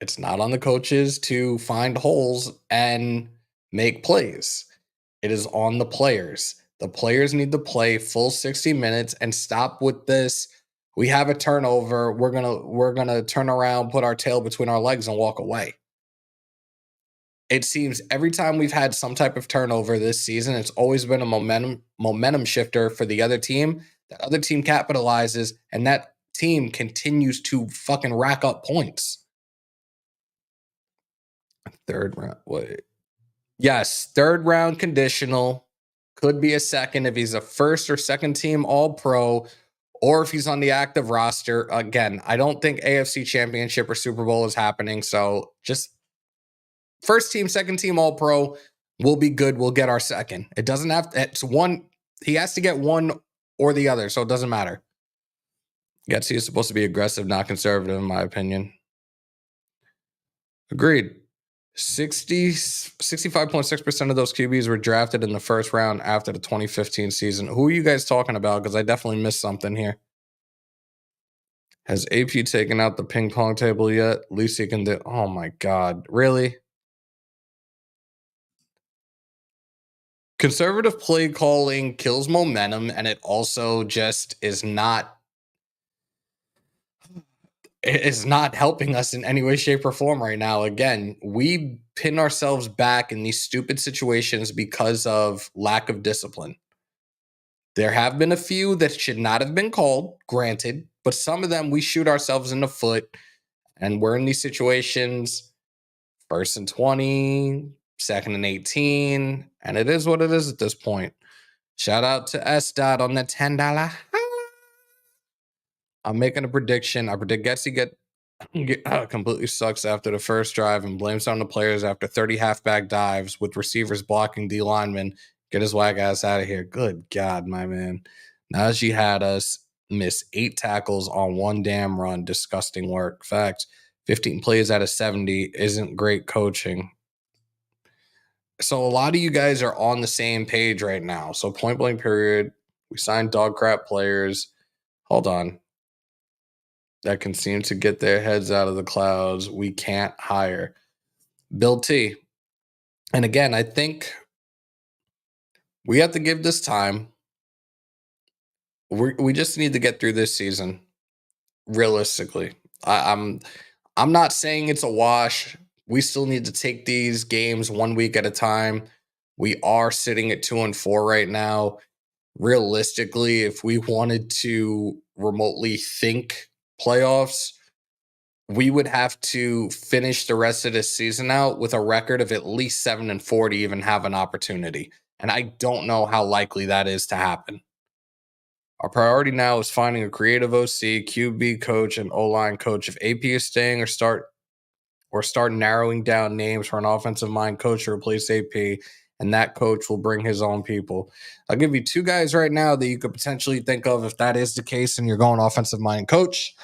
It's not on the coaches to find holes and make plays. It is on the players. The players need to play full 60 minutes and stop with this. We have a turnover. We're gonna turn around, put our tail between our legs, and walk away. It seems every time we've had some type of turnover this season, it's always been a momentum shifter for the other team. That other team capitalizes, and that team continues to fucking rack up points. Third round. Wait. Yes, third round conditional. Could be a second if he's a first or second team All Pro, or if he's on the active roster. Again, I don't think AFC Championship or Super Bowl is happening. So just first team, second team All Pro. We'll be good. We'll get our second. It doesn't have to, it's one. He has to get one or the other. So it doesn't matter. Getsy is supposed to be aggressive, not conservative, in my opinion. Agreed. 65.6% of those QBs were drafted in the first round after the 2015 season. Who are you guys talking about? Because I definitely missed something here. Has AP taken out the ping pong table yet? Least he can do. Oh my God. Really? Conservative play calling kills momentum, and it also just is not helping us in any way, shape, or form right now. Again, we pin ourselves back in these stupid situations because of lack of discipline. There have been a few that should not have been called, granted, but some of them we shoot ourselves in the foot, and we're in these situations, 1st and 20, 2nd and 18, and it is what it is at this point. Shout out to S. Dot on the $10. I'm making a prediction. I predict Getsy completely sucks after the first drive and blames on the players after 30 halfback dives with receivers blocking D linemen. Get his whack ass out of here. Good God, my man. Najee had us miss 8 tackles on one damn run. Disgusting work. Fact, 15 plays out of 70 isn't great coaching. So a lot of you guys are on the same page right now. So point blank period. We signed dog crap players. Hold on. That can seem to get their heads out of the clouds. We can't hire. Bill T. And again, I think we have to give this time. We just need to get through this season. Realistically, I'm not saying it's a wash. We still need to take these games 1 week at a time. We are sitting at 2-4 right now. realistically, if we wanted to remotely think playoffs, we would have to finish the rest of this season out with a record of at least 7-4 to even have an opportunity. And I don't know how likely that is to happen. Our priority now is finding a creative OC, QB coach, and O-line coach. If AP is staying, or start narrowing down names for an offensive mind coach to replace AP, and that coach will bring his own people. I'll give you two guys right now that you could potentially think of if that is the case and you're going offensive mind coach,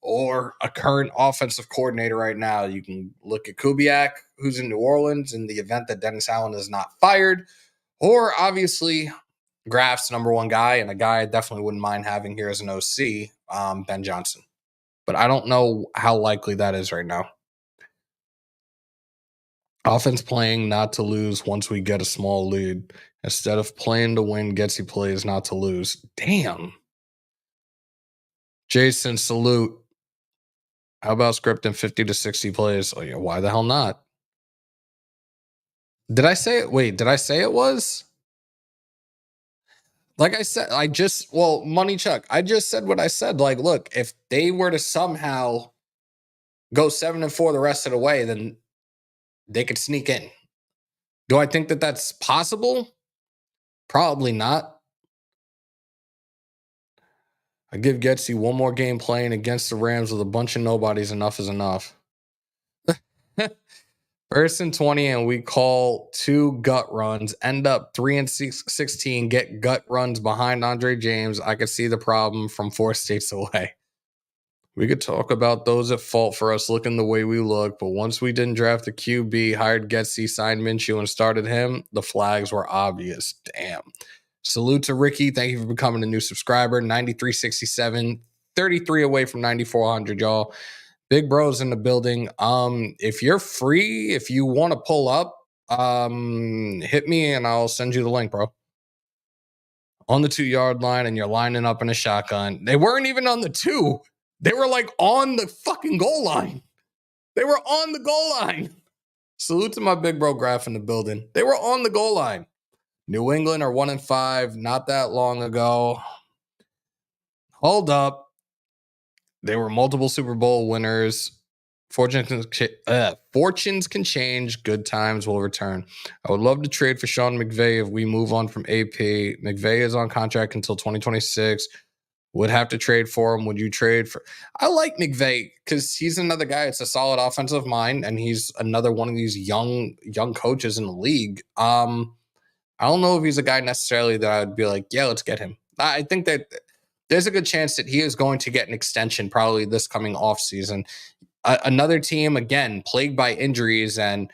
or a current offensive coordinator right now. You can look at Kubiak, who's in New Orleans, in the event that Dennis Allen is not fired, or obviously Graf's number one guy, and a guy I definitely wouldn't mind having here as an OC, Ben Johnson. But I don't know how likely that is right now. Offense playing not to lose once we get a small lead. Instead of playing to win, Getsy plays not to lose. Damn. Jason, salute. How about scripting 50 to 60 plays? Oh, yeah, why the hell not? Did I say it? Wait, did I say it was? Like I said, Money Chuck, I just said what I said. Like, look, if they were to somehow go 7-4 the rest of the way, then they could sneak in. Do I think that that's possible? Probably not. I give Getsy one more game playing against the Rams with a bunch of nobodies. Enough is enough. 1st and 20, and we call 2 gut runs. End up 3-16. Get gut runs behind Andre James. I could see the problem from 4 states away. We could talk about those at fault for us looking the way we look, but once we didn't draft a QB, hired Getsy, signed Minshew, and started him, the flags were obvious. Damn. Salute to Ricky. Thank you for becoming a new subscriber. 9367, 33 away from 9400, y'all. Big Bro's in the building. If you're free, if you want to pull up, hit me and I'll send you the link, bro. On the 2-yard line, and you're lining up in a shotgun. They weren't even on the 2. They were like on the fucking goal line. They were on the goal line. Salute to my big bro Graf in the building. They were on the goal line. New England are 1-5 not that long ago. Hold up. They were multiple Super Bowl winners. Fortunes can change. Good times will return. I would love to trade for Sean McVay if we move on from AP. McVay is on contract until 2026. Would have to trade for him. Would you trade for? I like McVay because he's another guy. It's a solid offensive mind, and he's another one of these young coaches in the league. I don't know if he's a guy necessarily that I would be like, yeah, let's get him. I think that there's a good chance that he is going to get an extension probably this coming offseason. Another team, again, plagued by injuries, and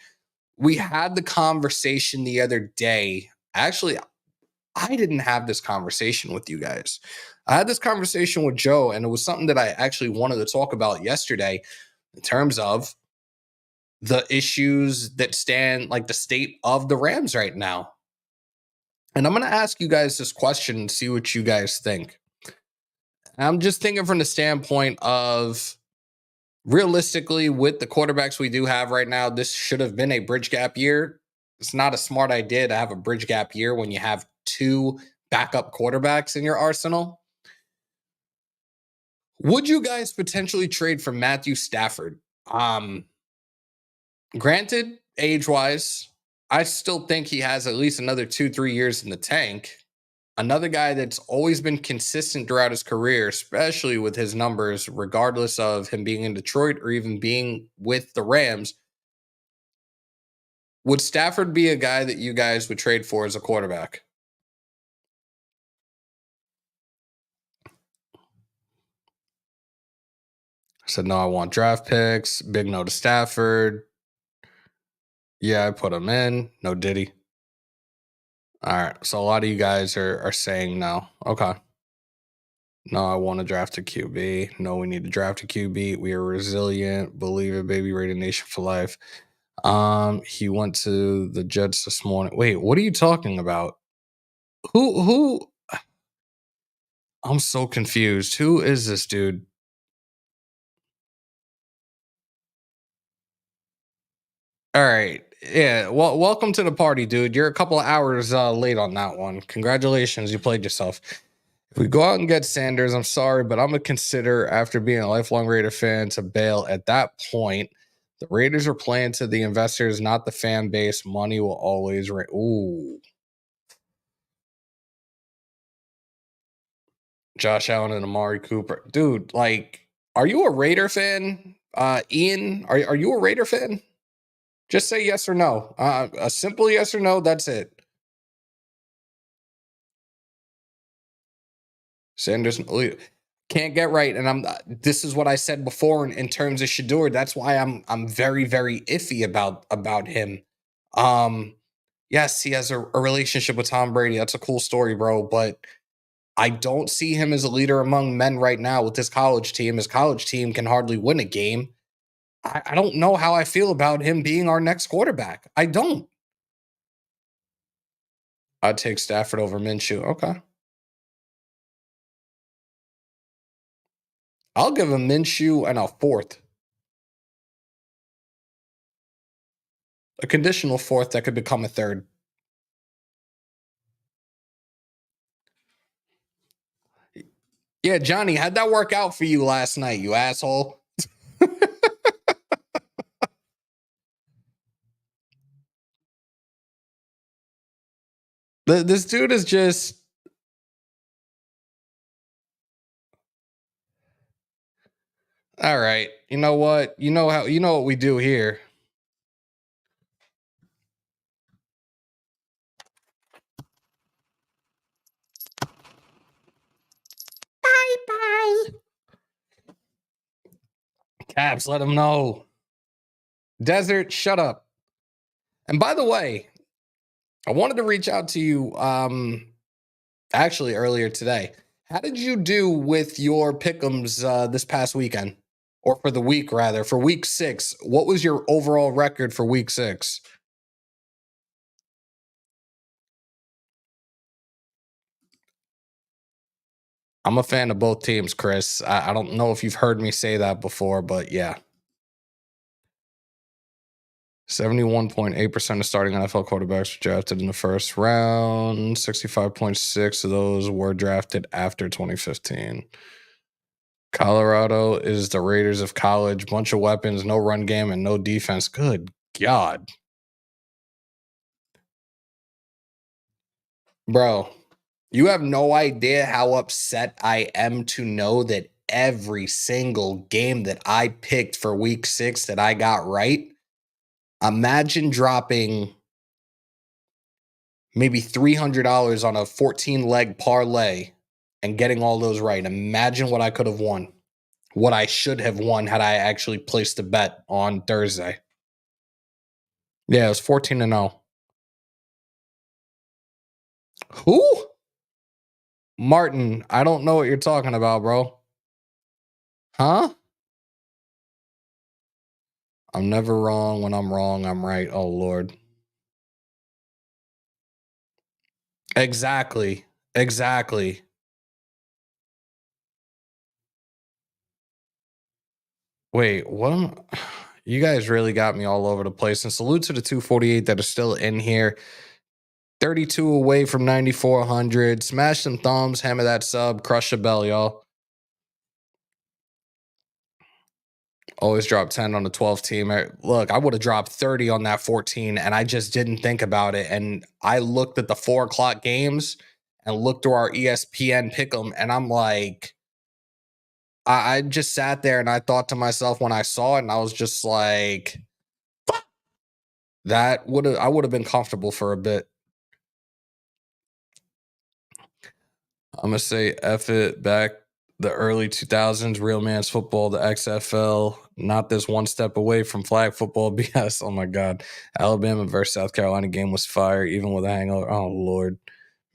we had the conversation the other day. Actually, I didn't have this conversation with you guys. I had this conversation with Joe, and it was something that I actually wanted to talk about yesterday in terms of the issues that stand, like the state of the Rams right now. And I'm going to ask you guys this question and see what you guys think. I'm just thinking from the standpoint of realistically, with the quarterbacks we do have right now, this should have been a bridge gap year. It's not a smart idea to have a bridge gap year when you have 2 backup quarterbacks in your arsenal. Would you guys potentially trade for Matthew Stafford? Granted, age-wise, I still think he has at least another 2-3 years in the tank. Another guy that's always been consistent throughout his career, especially with his numbers, regardless of him being in Detroit or even being with the Rams. Would Stafford be a guy that you guys would trade for as a quarterback? I said, no, I want draft picks. Big no to Stafford. Yeah, I put him in. No Diddy. All right. So a lot of you guys are saying no. Okay. No, I want to draft a QB. No, we need to draft a QB. We are resilient. Believe it, baby. Raider Nation for life. He went to the Jets this morning. Wait, what are you talking about? Who? I'm so confused. Who is this dude? All right. Yeah, well, welcome to the party, dude. You're a couple of hours late on that one. Congratulations, you played yourself. If we go out and get Sanders, I'm sorry, but I'm gonna consider, after being a lifelong Raider fan, to bail at that point. The Raiders are playing to the investors, not the fan base. Money will always reign. Ooh, Josh Allen and Amari Cooper, dude. Like, are you a Raider fan? Ian, are you a Raider fan? Just say yes or no. A simple yes or no. That's it. Sanders can't get right, and this is what I said before in terms of Shador. That's why I'm very very iffy about him. Um, yes, he has a relationship with Tom Brady. That's a cool story, bro. But I don't see him as a leader among men right now with his college team. His college team can hardly win a game. I don't know how I feel about him being our next quarterback. I don't. I'd take Stafford over Minshew. Okay. I'll give him Minshew and a fourth. A conditional fourth that could become a third. Yeah, Johnny, how'd that work out for you last night, you asshole? This dude is just. All right. You know what? You know what we do here. Bye bye. Caps, let him know. Desert, shut up. And by the way, I wanted to reach out to you actually earlier today. How did you do with your pick'ems this past weekend? Or for the week, rather, for week 6? What was your overall record for week 6? I'm a fan of both teams, Chris. I don't know if you've heard me say that before, but yeah. 71.8% of starting NFL quarterbacks were drafted in the first round. 65.6 of those were drafted after 2015. Colorado is the Raiders of college. Bunch of weapons, no run game, and no defense. Good God. Bro, you have no idea how upset I am to know that every single game that I picked for week 6 that I got right. Imagine dropping maybe $300 on a 14 leg parlay and getting all those right. Imagine what I could have won, what I should have won had I actually placed a bet on Thursday. Yeah, it was 14-0. Who? Martin, I don't know what you're talking about, bro. Huh? I'm never wrong. When I'm wrong, I'm right. Oh, Lord. Exactly. Exactly. Wait, what am you guys really got me all over the place. And salute to the 248 that are still in here. 32 away from 9,400. Smash some thumbs, hammer that sub, crush a bell, y'all. Always drop 10 on the 12 team. Look, I would have dropped 30 on that 14, and I just didn't think about it. And I looked at the 4 o'clock games and looked through our ESPN pick'em, and I'm like, I just sat there and I thought to myself when I saw it, and I was just like, I would have been comfortable for a bit. I'm gonna say F it, back the early 2000s, real man's football, the XFL, not this one step away from flag football BS. Oh my God. Alabama versus South Carolina game was fire, even with a hangover. Oh Lord.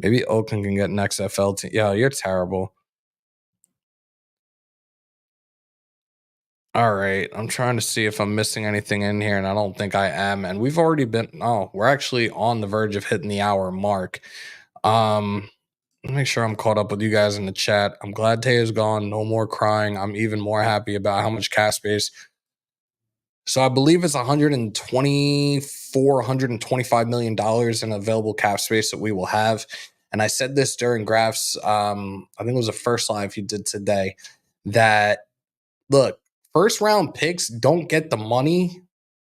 Maybe Oakland can get an XFL team. Yeah, you're terrible. All right. I'm trying to see if I'm missing anything in here, and I don't think I am. And we've already we're actually on the verge of hitting the hour mark. Make sure I'm caught up with you guys in the chat. I'm glad Tay is gone. No more crying. I'm even more happy about how much cast space So I believe it's $125 million in available cap space that we will have. And I said this during Graf's, I think it was the first live he did today, that look, first round picks don't get the money,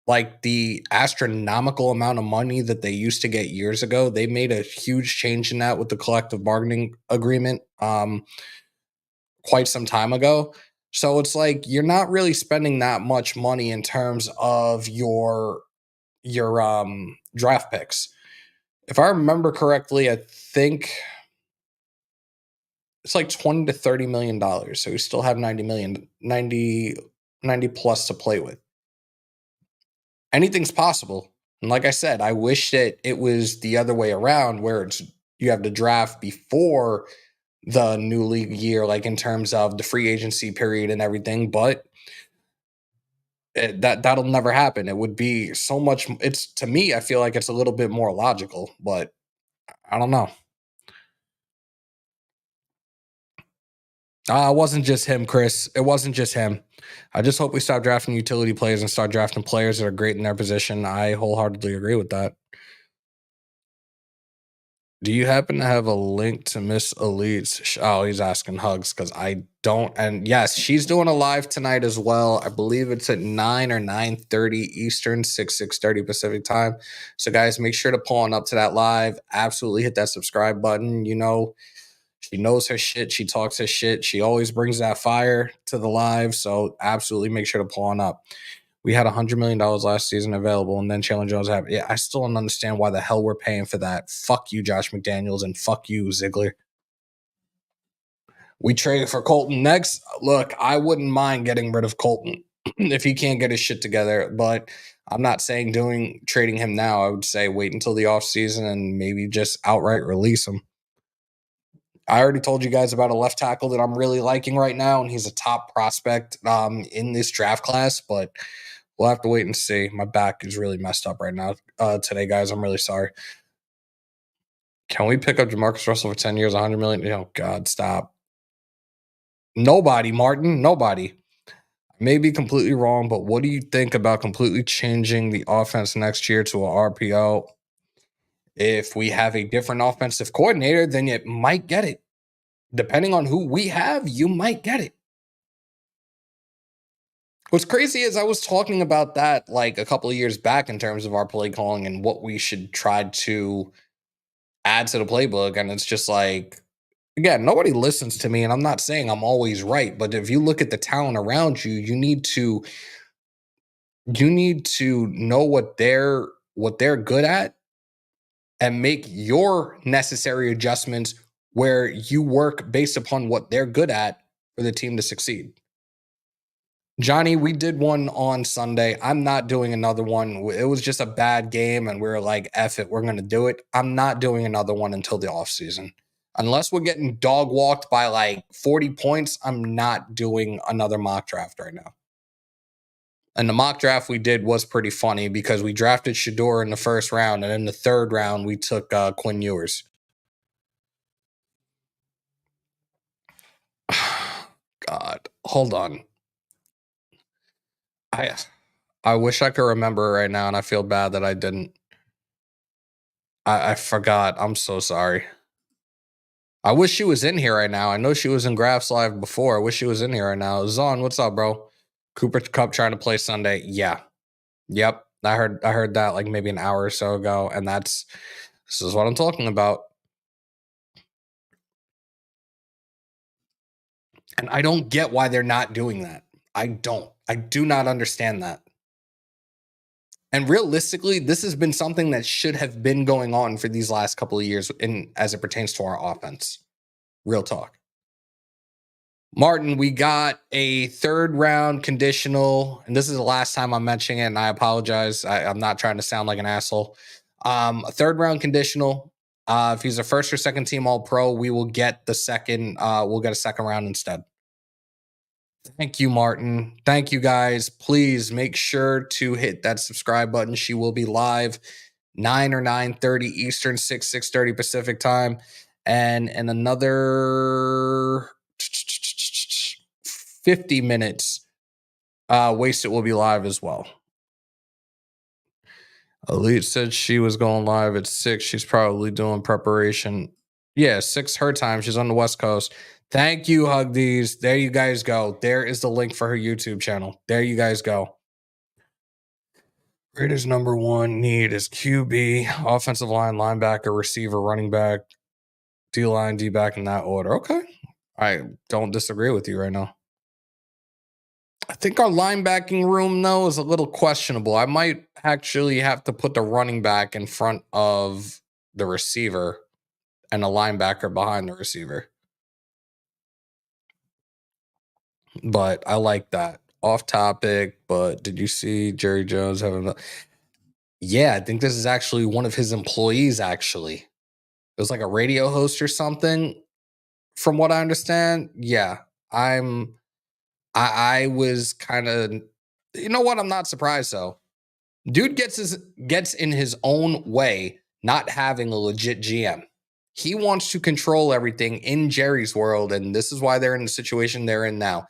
like the astronomical amount of money that they used to get years ago. They made a huge change in that with the collective bargaining agreement quite some time ago. So it's like you're not really spending that much money in terms of your draft picks. If I remember correctly, I think it's like 20 to 30 million dollars. So we still have 90 plus to play with. Anything's possible. And like I said, I wish that it was the other way around where it's you have to draft before the new league year, like in terms of the free agency period and everything, but that'll never happen. It would be so much. It's to me, I feel like it's a little bit more logical, but I don't know. It wasn't just him, Chris. It wasn't just him. I just hope we stop drafting utility players and start drafting players that are great in their position. I wholeheartedly agree with that. Do you happen to have a link to Miss Elite's? Oh, he's asking Hugs because I don't. And yes, she's doing a live tonight as well. I believe it's at 9 or 9:30 Eastern, 6:30 Pacific time. So guys, make sure to pull on up to that live. Absolutely hit that subscribe button. You know, she knows her shit. She talks her shit. She always brings that fire to the live. So absolutely make sure to pull on up. We had $100 million last season available, and then Chandler Jones have. Yeah, I still don't understand why the hell we're paying for that. Fuck you, Josh McDaniels, and fuck you, Ziegler. We traded for Colton next. Look, I wouldn't mind getting rid of Colton if he can't get his shit together, but I'm not saying trading him now. I would say wait until the offseason and maybe just outright release him. I already told you guys about a left tackle that I'm really liking right now, and he's a top prospect in this draft class, but we'll have to wait and see. My back is really messed up right now today, guys. I'm really sorry. Can we pick up Jamarcus Russell for 10 years, $100 million? Oh, God, stop. Nobody, Martin, nobody. I may be completely wrong, but what do you think about completely changing the offense next year to a RPO? If we have a different offensive coordinator, then you might get it. Depending on who we have, you might get it. What's crazy is I was talking about that like a couple of years back in terms of our play calling and what we should try to add to the playbook. And it's just like, again, nobody listens to me. And I'm not saying I'm always right, but if you look at the talent around you, you need to know what they're good at and make your necessary adjustments where you work based upon what they're good at for the team to succeed. Johnny, we did one on Sunday. I'm not doing another one. It was just a bad game, and we were like, F it, we're going to do it. I'm not doing another one until the offseason. Unless we're getting dog walked by like 40 points, I'm not doing another mock draft right now. And the mock draft we did was pretty funny because we drafted Shador in the first round, and in the third round, we took Quinn Ewers. God, hold on. I wish I could remember right now, and I feel bad that I didn't. I forgot. I'm so sorry. I wish she was in here right now. I know she was in Graphs Live before. I wish she was in here right now. Zon, what's up, bro? Cooper Kupp trying to play Sunday. Yeah. Yep. I heard that like maybe an hour or so ago. And this is what I'm talking about. And I don't get why they're not doing that. I do not understand that. And realistically, this has been something that should have been going on for these last couple of years as it pertains to our offense. Real talk. Martin, we got a third round conditional, and this is the last time I'm mentioning it, and I apologize. I'm not trying to sound like an asshole. A third round conditional. If he's a first or second team All Pro, we will get the second. We'll get a second round instead. Thank you, Martin. Thank you, guys. Please make sure to hit that subscribe button. She will be live 9 or 9:30 Eastern, 6:30 Pacific time, and in another 50 minutes, Wasted will be live as well. Elite said she was going live at 6. She's probably doing preparation. Yeah, 6 her time. She's on the West Coast. Thank you, Hugdies. There you guys go. There is the link for her YouTube channel. There you guys go. Raiders' number one need is QB, offensive line, linebacker, receiver, running back, D-line, D-back in that order. Okay. I don't disagree with you right now. I think our linebacking room, though, is a little questionable. I might actually have to put the running back in front of the receiver and a linebacker behind the receiver. But I like that. Off topic, but did you see Jerry Jones having Yeah, I think this is actually one of his employees, actually. It was like a radio host or something, from what I understand. Yeah. I was kind of, you know what? I'm not surprised though. Dude gets in his own way, not having a legit GM. He wants to control everything in Jerry's world, and this is why they're in the situation they're in now.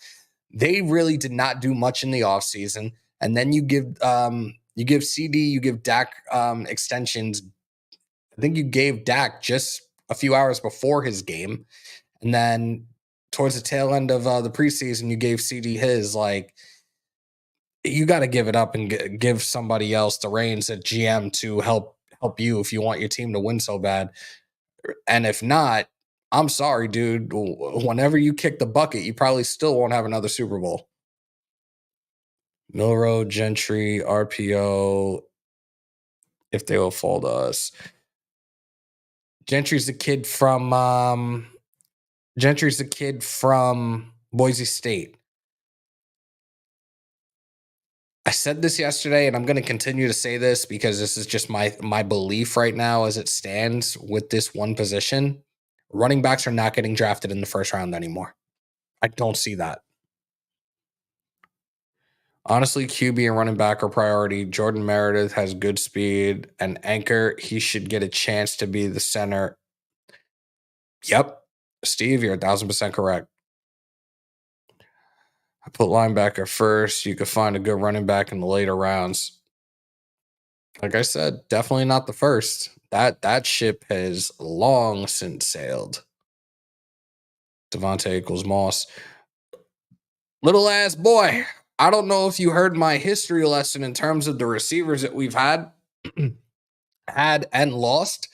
They really did not do much in the offseason. And then you give CD, you give Dak extensions. I think you gave Dak just a few hours before his game. And then towards the tail end of the preseason, you gave CD his. Like, you got to give it up and give somebody else the reins at GM to help you if you want your team to win so bad. And if not, I'm sorry, dude. Whenever you kick the bucket, you probably still won't have another Super Bowl. Milrow, Gentry, RPO, if they will fall to us. Gentry's the kid from Boise State. I said this yesterday, and I'm going to continue to say this because this is just my belief right now as it stands with this one position. Running backs are not getting drafted in the first round anymore. I don't see that. Honestly, QB and running back are priority. Jordan Meredith has good speed. And anchor, he should get a chance to be the center. Yep. Steve, you're 1,000% correct. I put linebacker first. You could find a good running back in the later rounds. Like I said, definitely not the first. That ship has long since sailed. Davante equals Moss. Little ass boy. I don't know if you heard my history lesson in terms of the receivers that we've had and lost,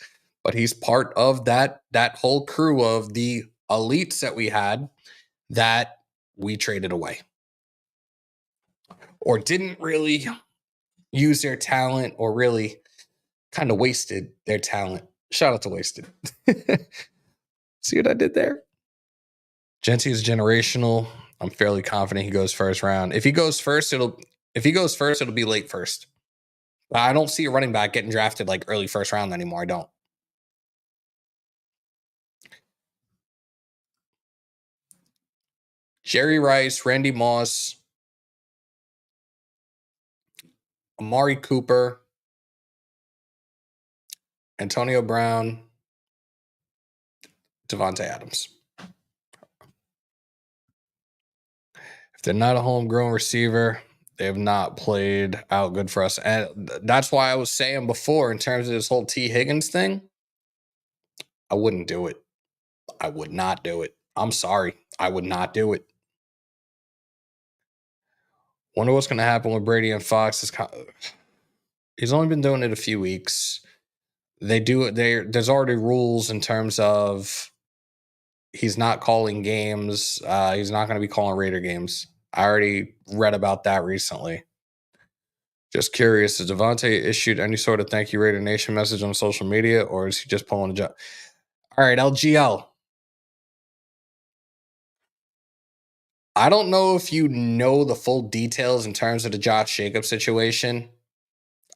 but he's part of that whole crew of the elites that we had that we traded away or didn't really use their talent or really kind of wasted their talent. Shout out to Wasted. See what I did there? Genty is generational. I'm fairly confident he goes first round. If he goes first, it'll be late first. I don't see a running back getting drafted like early first round anymore. I don't. Jerry Rice, Randy Moss, Amari Cooper, Antonio Brown, Davante Adams. If they're not a homegrown receiver, they have not played out good for us. And that's why I was saying before, in terms of this whole T. Higgins thing, I wouldn't do it. I would not do it. I'm sorry. I would not do it. Wonder what's going to happen with Brady and Fox. He's only been doing it a few weeks. There's already rules in terms of he's not calling games. He's not going to be calling Raider games. I already read about that recently. Just curious, has Davante issued any sort of thank you Raider Nation message on social media, or is he just pulling a job? All right, LGL. I don't know if you know the full details in terms of the Josh Jacobs situation.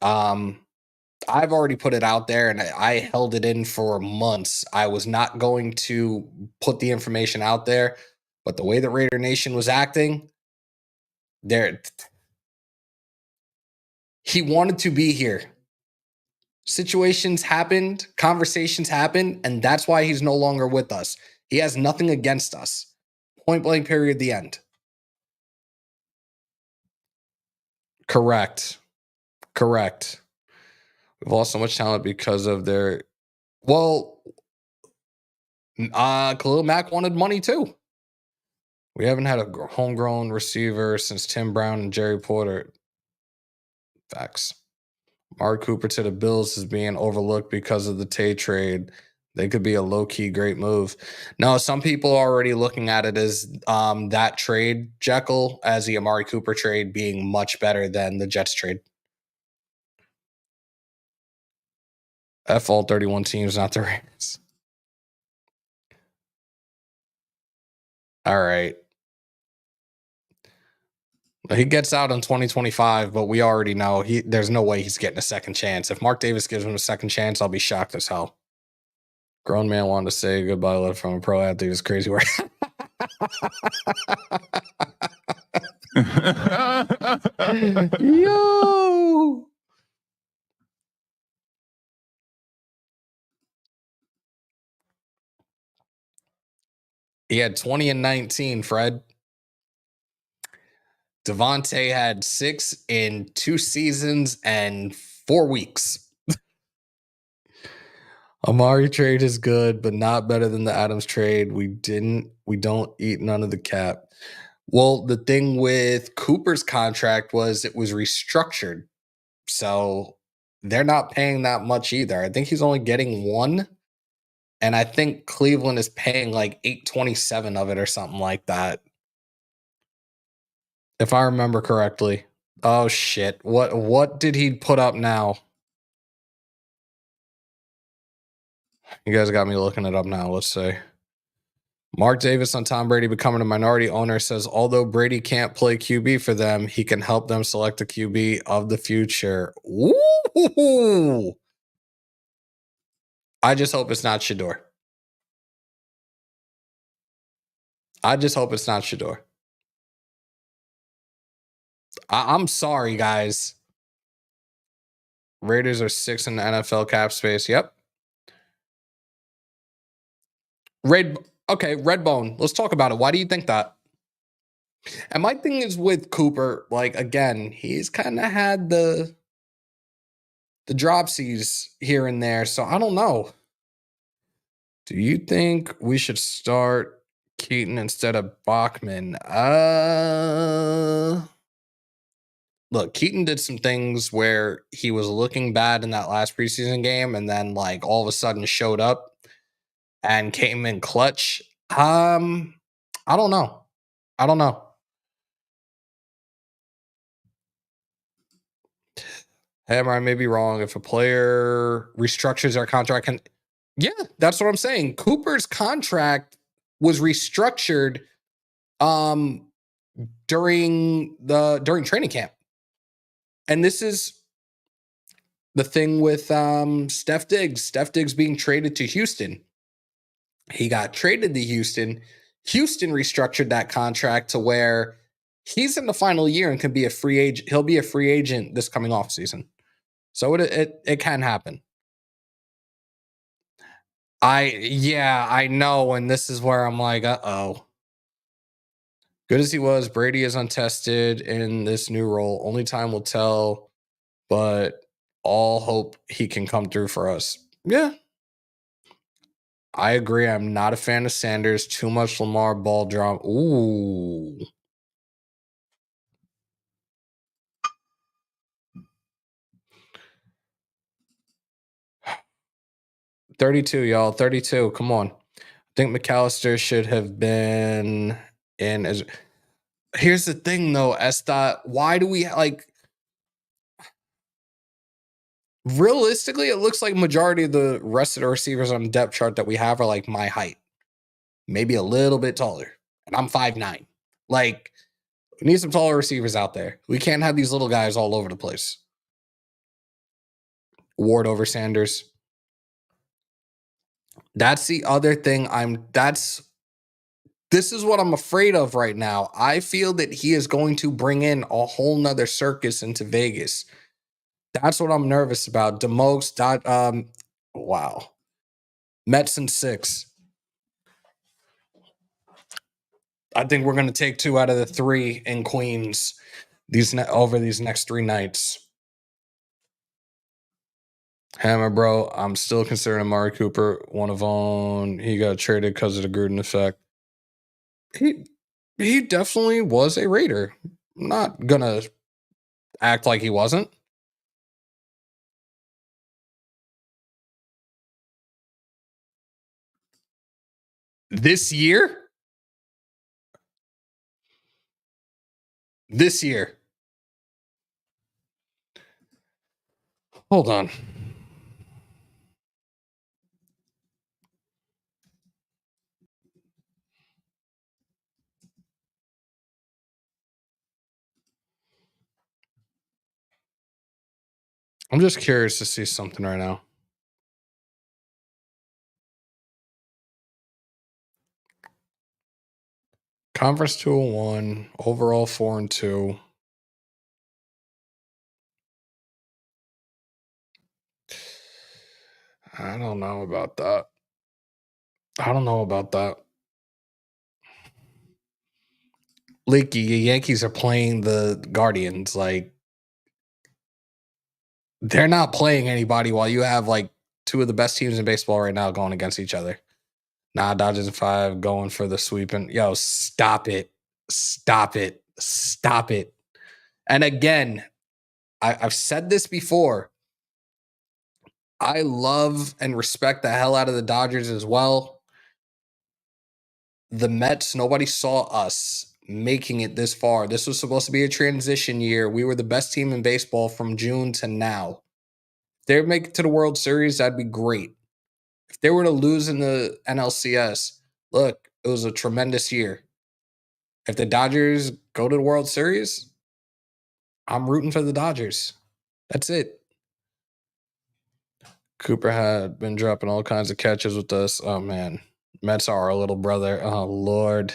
I've already put it out there and I held it in for months. I was not going to put the information out there, but the way the Raider Nation was acting, he wanted to be here. Situations happened, conversations happened, and that's why he's no longer with us. He has nothing against us. Point blank period, the end. Correct. We've lost so much talent because of their. Well, Khalil Mack wanted money too. We haven't had a homegrown receiver since Tim Brown and Jerry Porter. Facts. Mark Cooper to the Bills is being overlooked because of the Tay trade. They could be a low-key great move. No, some people are already looking at it as that trade, Jekyll, as the Amari Cooper trade being much better than the Jets trade. F all 31 teams, not the Raiders. All right. He gets out in 2025, but we already know there's no way he's getting a second chance. If Mark Davis gives him a second chance, I'll be shocked as hell. Grown man wanted to say goodbye letter from a pro athlete is crazy work. Yo. He had 20 and 19, Fred. Davante had 6 in 2 seasons and 4 weeks. Amari trade is good, but not better than the Adams trade. We don't eat none of the cap. Well, the thing with Cooper's contract was it was restructured. So they're not paying that much either. I think he's only getting 1. And I think Cleveland is paying like $827 of it or something like that. If I remember correctly. Oh shit. What did he put up now? You guys got me looking it up now. Let's see. Mark Davis on Tom Brady becoming a minority owner says, although Brady can't play QB for them, he can help them select the QB of the future. Ooh. I just hope it's not Shador. I'm sorry, guys. Raiders are 6 in the NFL cap space. Yep. Redbone. Let's talk about it. Why do you think that? And my thing is with Cooper, like, again, he's kind of had the dropsies here and there. So I don't know. Do you think we should start Keaton instead of Bachman? Look, Keaton did some things where he was looking bad in that last preseason game and then like all of a sudden showed up and came in clutch. I don't know. Hammer, I may be wrong. If a player restructures their contract, yeah, that's what I'm saying. Cooper's contract was restructured during training camp. And this is the thing with Steph Diggs. Steph Diggs being traded to Houston. He got traded to Houston. Houston restructured that contract to where he's in the final year and can be a free agent. He'll be a free agent this coming off season. So it can happen. I know, and this is where I'm like, uh-oh. Good as he was, Brady is untested in this new role. Only time will tell, but all hope he can come through for us. Yeah. I agree. I'm not a fan of Sanders. Too much Lamar ball drama. Ooh. $32, y'all. 32. Come on. I think McAllister should have been in as. Here's the thing, though, Estat. Why do we like? Realistically, it looks like majority of the rest of the receivers on the depth chart that we have are like my height, maybe a little bit taller, and I'm 5'9". Like, we need some taller receivers out there. We can't have these little guys all over the place. Ward over Sanders. That's the other thing. This is what I'm afraid of right now. I feel that he is going to bring in a whole nother circus into Vegas. That's what I'm nervous about. DeMokes, wow. Mets in 6. I think we're going to take 2 out of the 3 in Queens over these next 3 nights. Hammer, bro. I'm still considering Amari Cooper one of on. He got traded because of the Gruden effect. He definitely was a Raider. I'm not gonna act like he wasn't. This year? This year. Hold on. I'm just curious to see something right now. Conference 2-1, overall 4-2. I don't know about that. I don't know about that. Leaky, the Yankees are playing the Guardians. Like, they're not playing anybody while you have like two of the best teams in baseball right now going against each other. Nah, Dodgers in 5 going for the sweeping. Yo, stop it. Stop it. Stop it. And again, I've said this before. I love and respect the hell out of the Dodgers as well. The Mets, nobody saw us making it this far. This was supposed to be a transition year. We were the best team in baseball from June to now. If they make it to the World Series, that'd be great. If they were to lose in the NLCS, look, it was a tremendous year. If the Dodgers go to the World Series, I'm rooting for the Dodgers. That's it. Cooper had been dropping all kinds of catches with us. Oh, man. Mets are our little brother. Oh, Lord.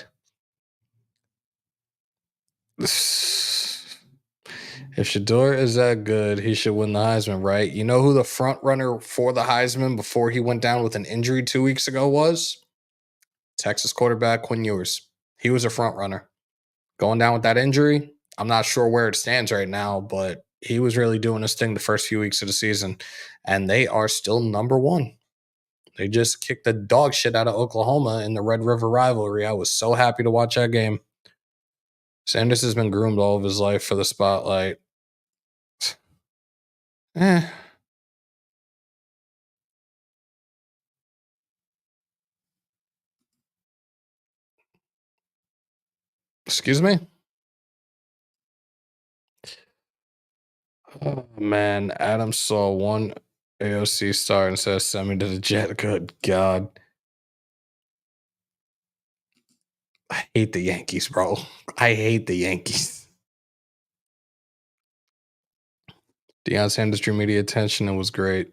If Shador is that good, he should win the Heisman, right? You know who the front runner for the Heisman before he went down with an injury 2 weeks ago was? Texas quarterback Quinn Ewers. He was a front runner. Going down with that injury, I'm not sure where it stands right now, but he was really doing his thing the first few weeks of the season, and they are still number one. They just kicked the dog shit out of Oklahoma in the Red River rivalry. I was so happy to watch that game. Sanders has been groomed all of his life for the spotlight. Excuse me? Oh, man. Adams saw one AOC star and says, send me to the jet. Good God. I hate the Yankees, bro. I hate the Yankees. Deion Sanders drew media attention and was great.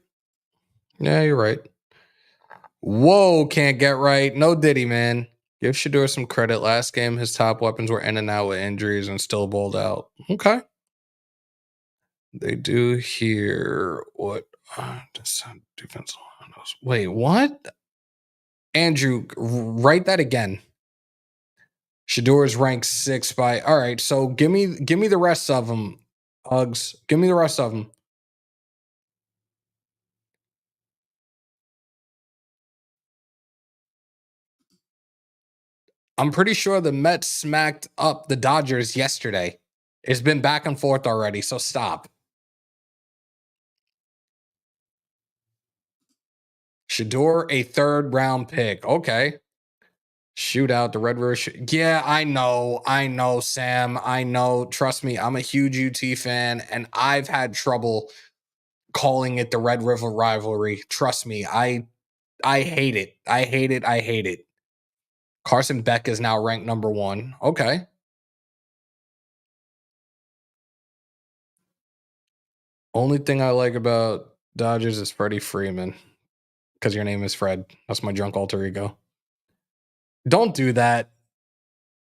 Yeah, you're right. Whoa, can't get right. No Diddy, man. Give Shador some credit. Last game, his top weapons were in and out with injuries and still bowled out. Okay. They do here what? Defense. Wait, what? Andrew, write that again. Shador is ranked 6 by. All right, so give me the rest of them. Uggs, give me the rest of them. I'm pretty sure the Mets smacked up the Dodgers yesterday. It's been back and forth already, so stop. Shador, a 3rd round pick. Okay. Shootout, the Red River. Yeah, I know, Sam. I know. Trust me, I'm a huge UT fan, and I've had trouble calling it the Red River rivalry. Trust me, I hate it. I hate it. I hate it. Carson Beck is now ranked number 1. Okay. Only thing I like about Dodgers is Freddie Freeman because your name is Fred. That's my drunk alter ego. Don't do that.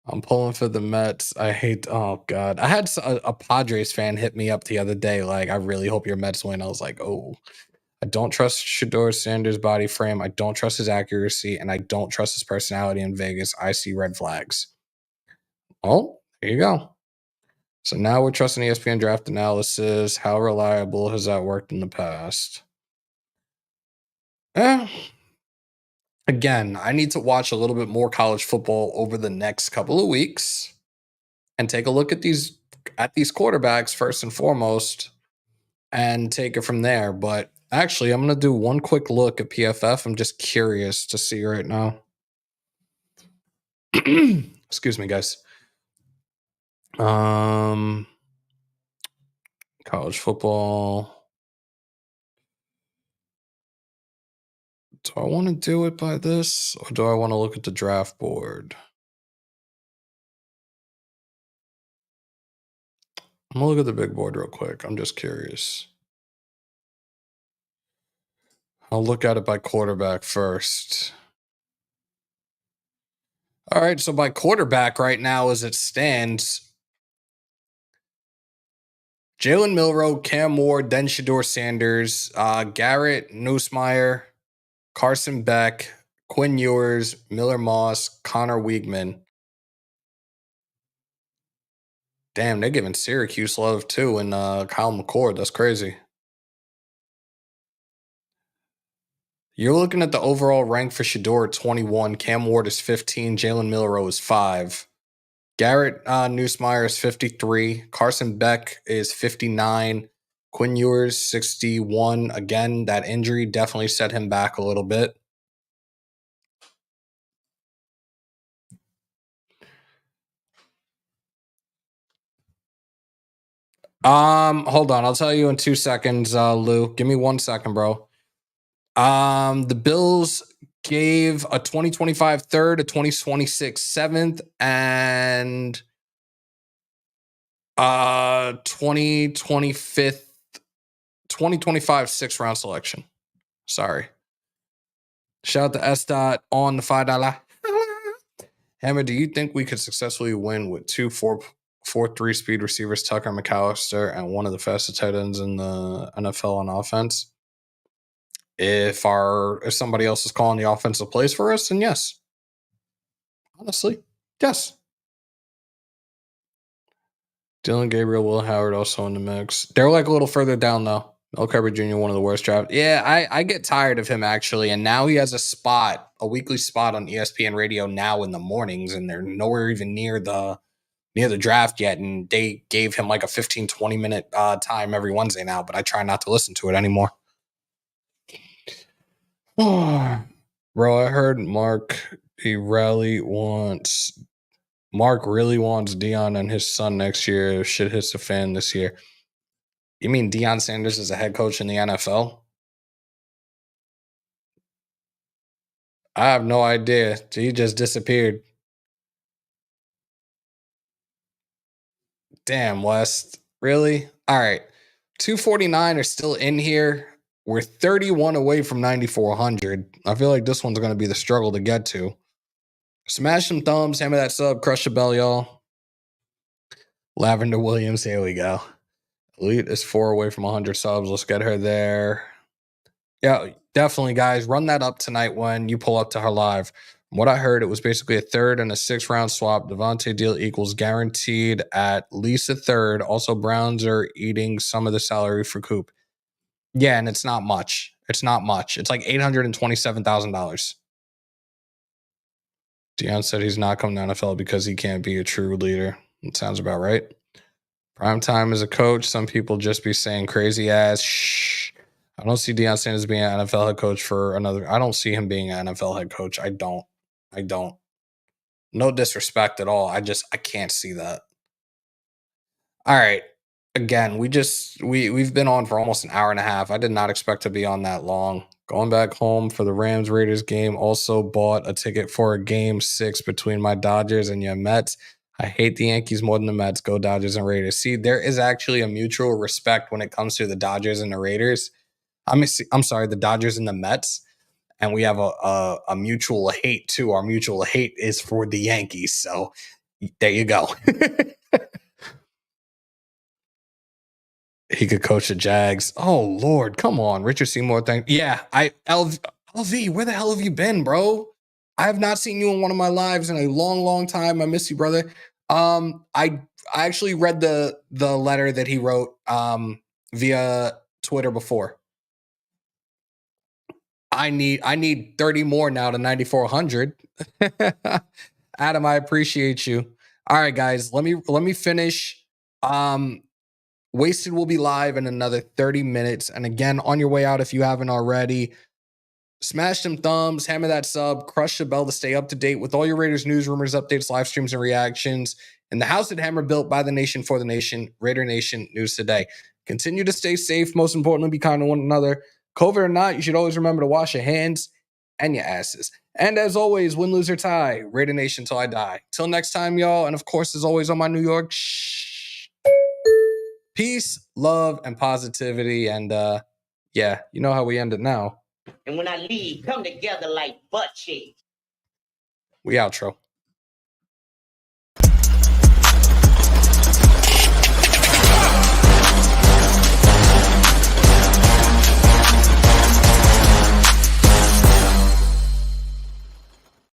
I'm pulling for the Mets. I hate. Oh God, I had a Padres fan hit me up the other day. Like, I really hope your Mets win. I was like, oh, I don't trust Shador Sanders' body frame. I don't trust his accuracy, and I don't trust his personality in Vegas. I see red flags. Oh, there you go. So now we're trusting ESPN draft analysis. How reliable has that worked in the past? Again, I need to watch a little bit more college football over the next couple of weeks and take a look at these quarterbacks first and foremost and take it from there. But actually, I'm going to do one quick look at PFF. I'm just curious to see right now. Excuse me, guys. College football. Do I want to do it by this, or do I want to look at the draft board? I'm gonna look at the big board real quick. I'm just curious. I'll look at it by quarterback first. All right, so by quarterback right now, as it stands, Jalen Milroe, Cam Ward, then Shador Sanders, Garrett Nussmeier, Carson Beck, Quinn Ewers, Miller Moss, Connor Wiegman. Damn, they're giving Syracuse love too, and Kyle McCord. That's crazy. You're looking at the overall rank for Shador at 21. Cam Ward is 15. Jalen Milroe is 5. Garrett Nussmeier is 53. Carson Beck is 59. Quinn Ewers, 61. Again, that injury definitely set him back a little bit. Hold on. I'll tell you in 2 seconds, Lou. Give me 1 second, bro. The Bills gave a 2025 third, a 2026 seventh, and 2025 6th round selection. Sorry. Shout out to S. Dot on the $5. Hammer, do you think we could successfully win with 2 4.3 speed receivers, Tucker McAllister, and one of the fastest tight ends in the NFL on offense? If somebody else is calling the offensive plays for us, then yes. Honestly, yes. Dylan Gabriel, Will Howard also in the mix. They're like a little further down though. Mel Kiper Jr., one of the worst drafts. Yeah, I get tired of him actually. And now he has a weekly spot on ESPN radio now in the mornings, and they're nowhere even near the draft yet. And they gave him like a 15-20 minute time every Wednesday now, but I try not to listen to it anymore. Bro, I heard Mark really wants Deion and his son next year if shit hits the fan this year. You mean Deion Sanders is a head coach in the NFL? I have no idea. He just disappeared. Damn, West. Really? All right. 249 are still in here. We're 31 away from 9,400. I feel like this one's going to be the struggle to get to. Smash some thumbs, hammer that sub, crush the bell, y'all. Lavender Williams, here we go. Elite is 4 away from 100 subs. Let's get her there. Yeah, definitely, guys. Run that up tonight when you pull up to her live. From what I heard, it was basically a 3rd and a 6th round swap. Davante deal equals guaranteed at least a 3rd. Also, Browns are eating some of the salary for Coop. Yeah, and it's not much. It's not much. It's like $827,000. Deion said he's not coming to NFL because he can't be a true leader. It sounds about right. Prime time as a coach. Some people just be saying crazy ass shh. I don't see Deion Sanders being an NFL head coach for another. I don't see him being an NFL head coach. I don't. No disrespect at all. I can't see that. All right. Again, we've been on for almost an hour and a half. I did not expect to be on that long. Going back home for the Rams Raiders game. Also bought a ticket for a game 6 between my Dodgers and your Mets. I hate the Yankees more than the Mets. Go Dodgers and Raiders. See, there is actually a mutual respect when it comes to the Dodgers and the Raiders. I'm sorry, the Dodgers and the Mets. And we have a mutual hate too. Our mutual hate is for the Yankees. So there you go. He could coach the Jags. Oh Lord, come on, Richard Seymour. Yeah, LV, where the hell have you been, bro? I have not seen you in one of my lives in a long, long time. I miss you, brother. I actually read the letter that he wrote via Twitter before. I need 30 more now to 9,400. Adam, I appreciate you. All right, guys, let me finish. Wasted will be live in another 30 minutes. And again, on your way out, if you haven't already, smash them thumbs, hammer that sub, crush the bell to stay up to date with all your Raiders news, rumors, updates, live streams, and reactions. In the house that Hammer built by the nation for the nation, Raider Nation News Today. Continue to stay safe. Most importantly, be kind to one another. COVID or not, you should always remember to wash your hands and your asses. And as always, win, lose, or tie, Raider Nation till I die. Till next time, y'all. And of course, as always on my New York, peace, love, and positivity. And yeah, you know how we end it now. And when I leave, come together like butt cheeks. We outro.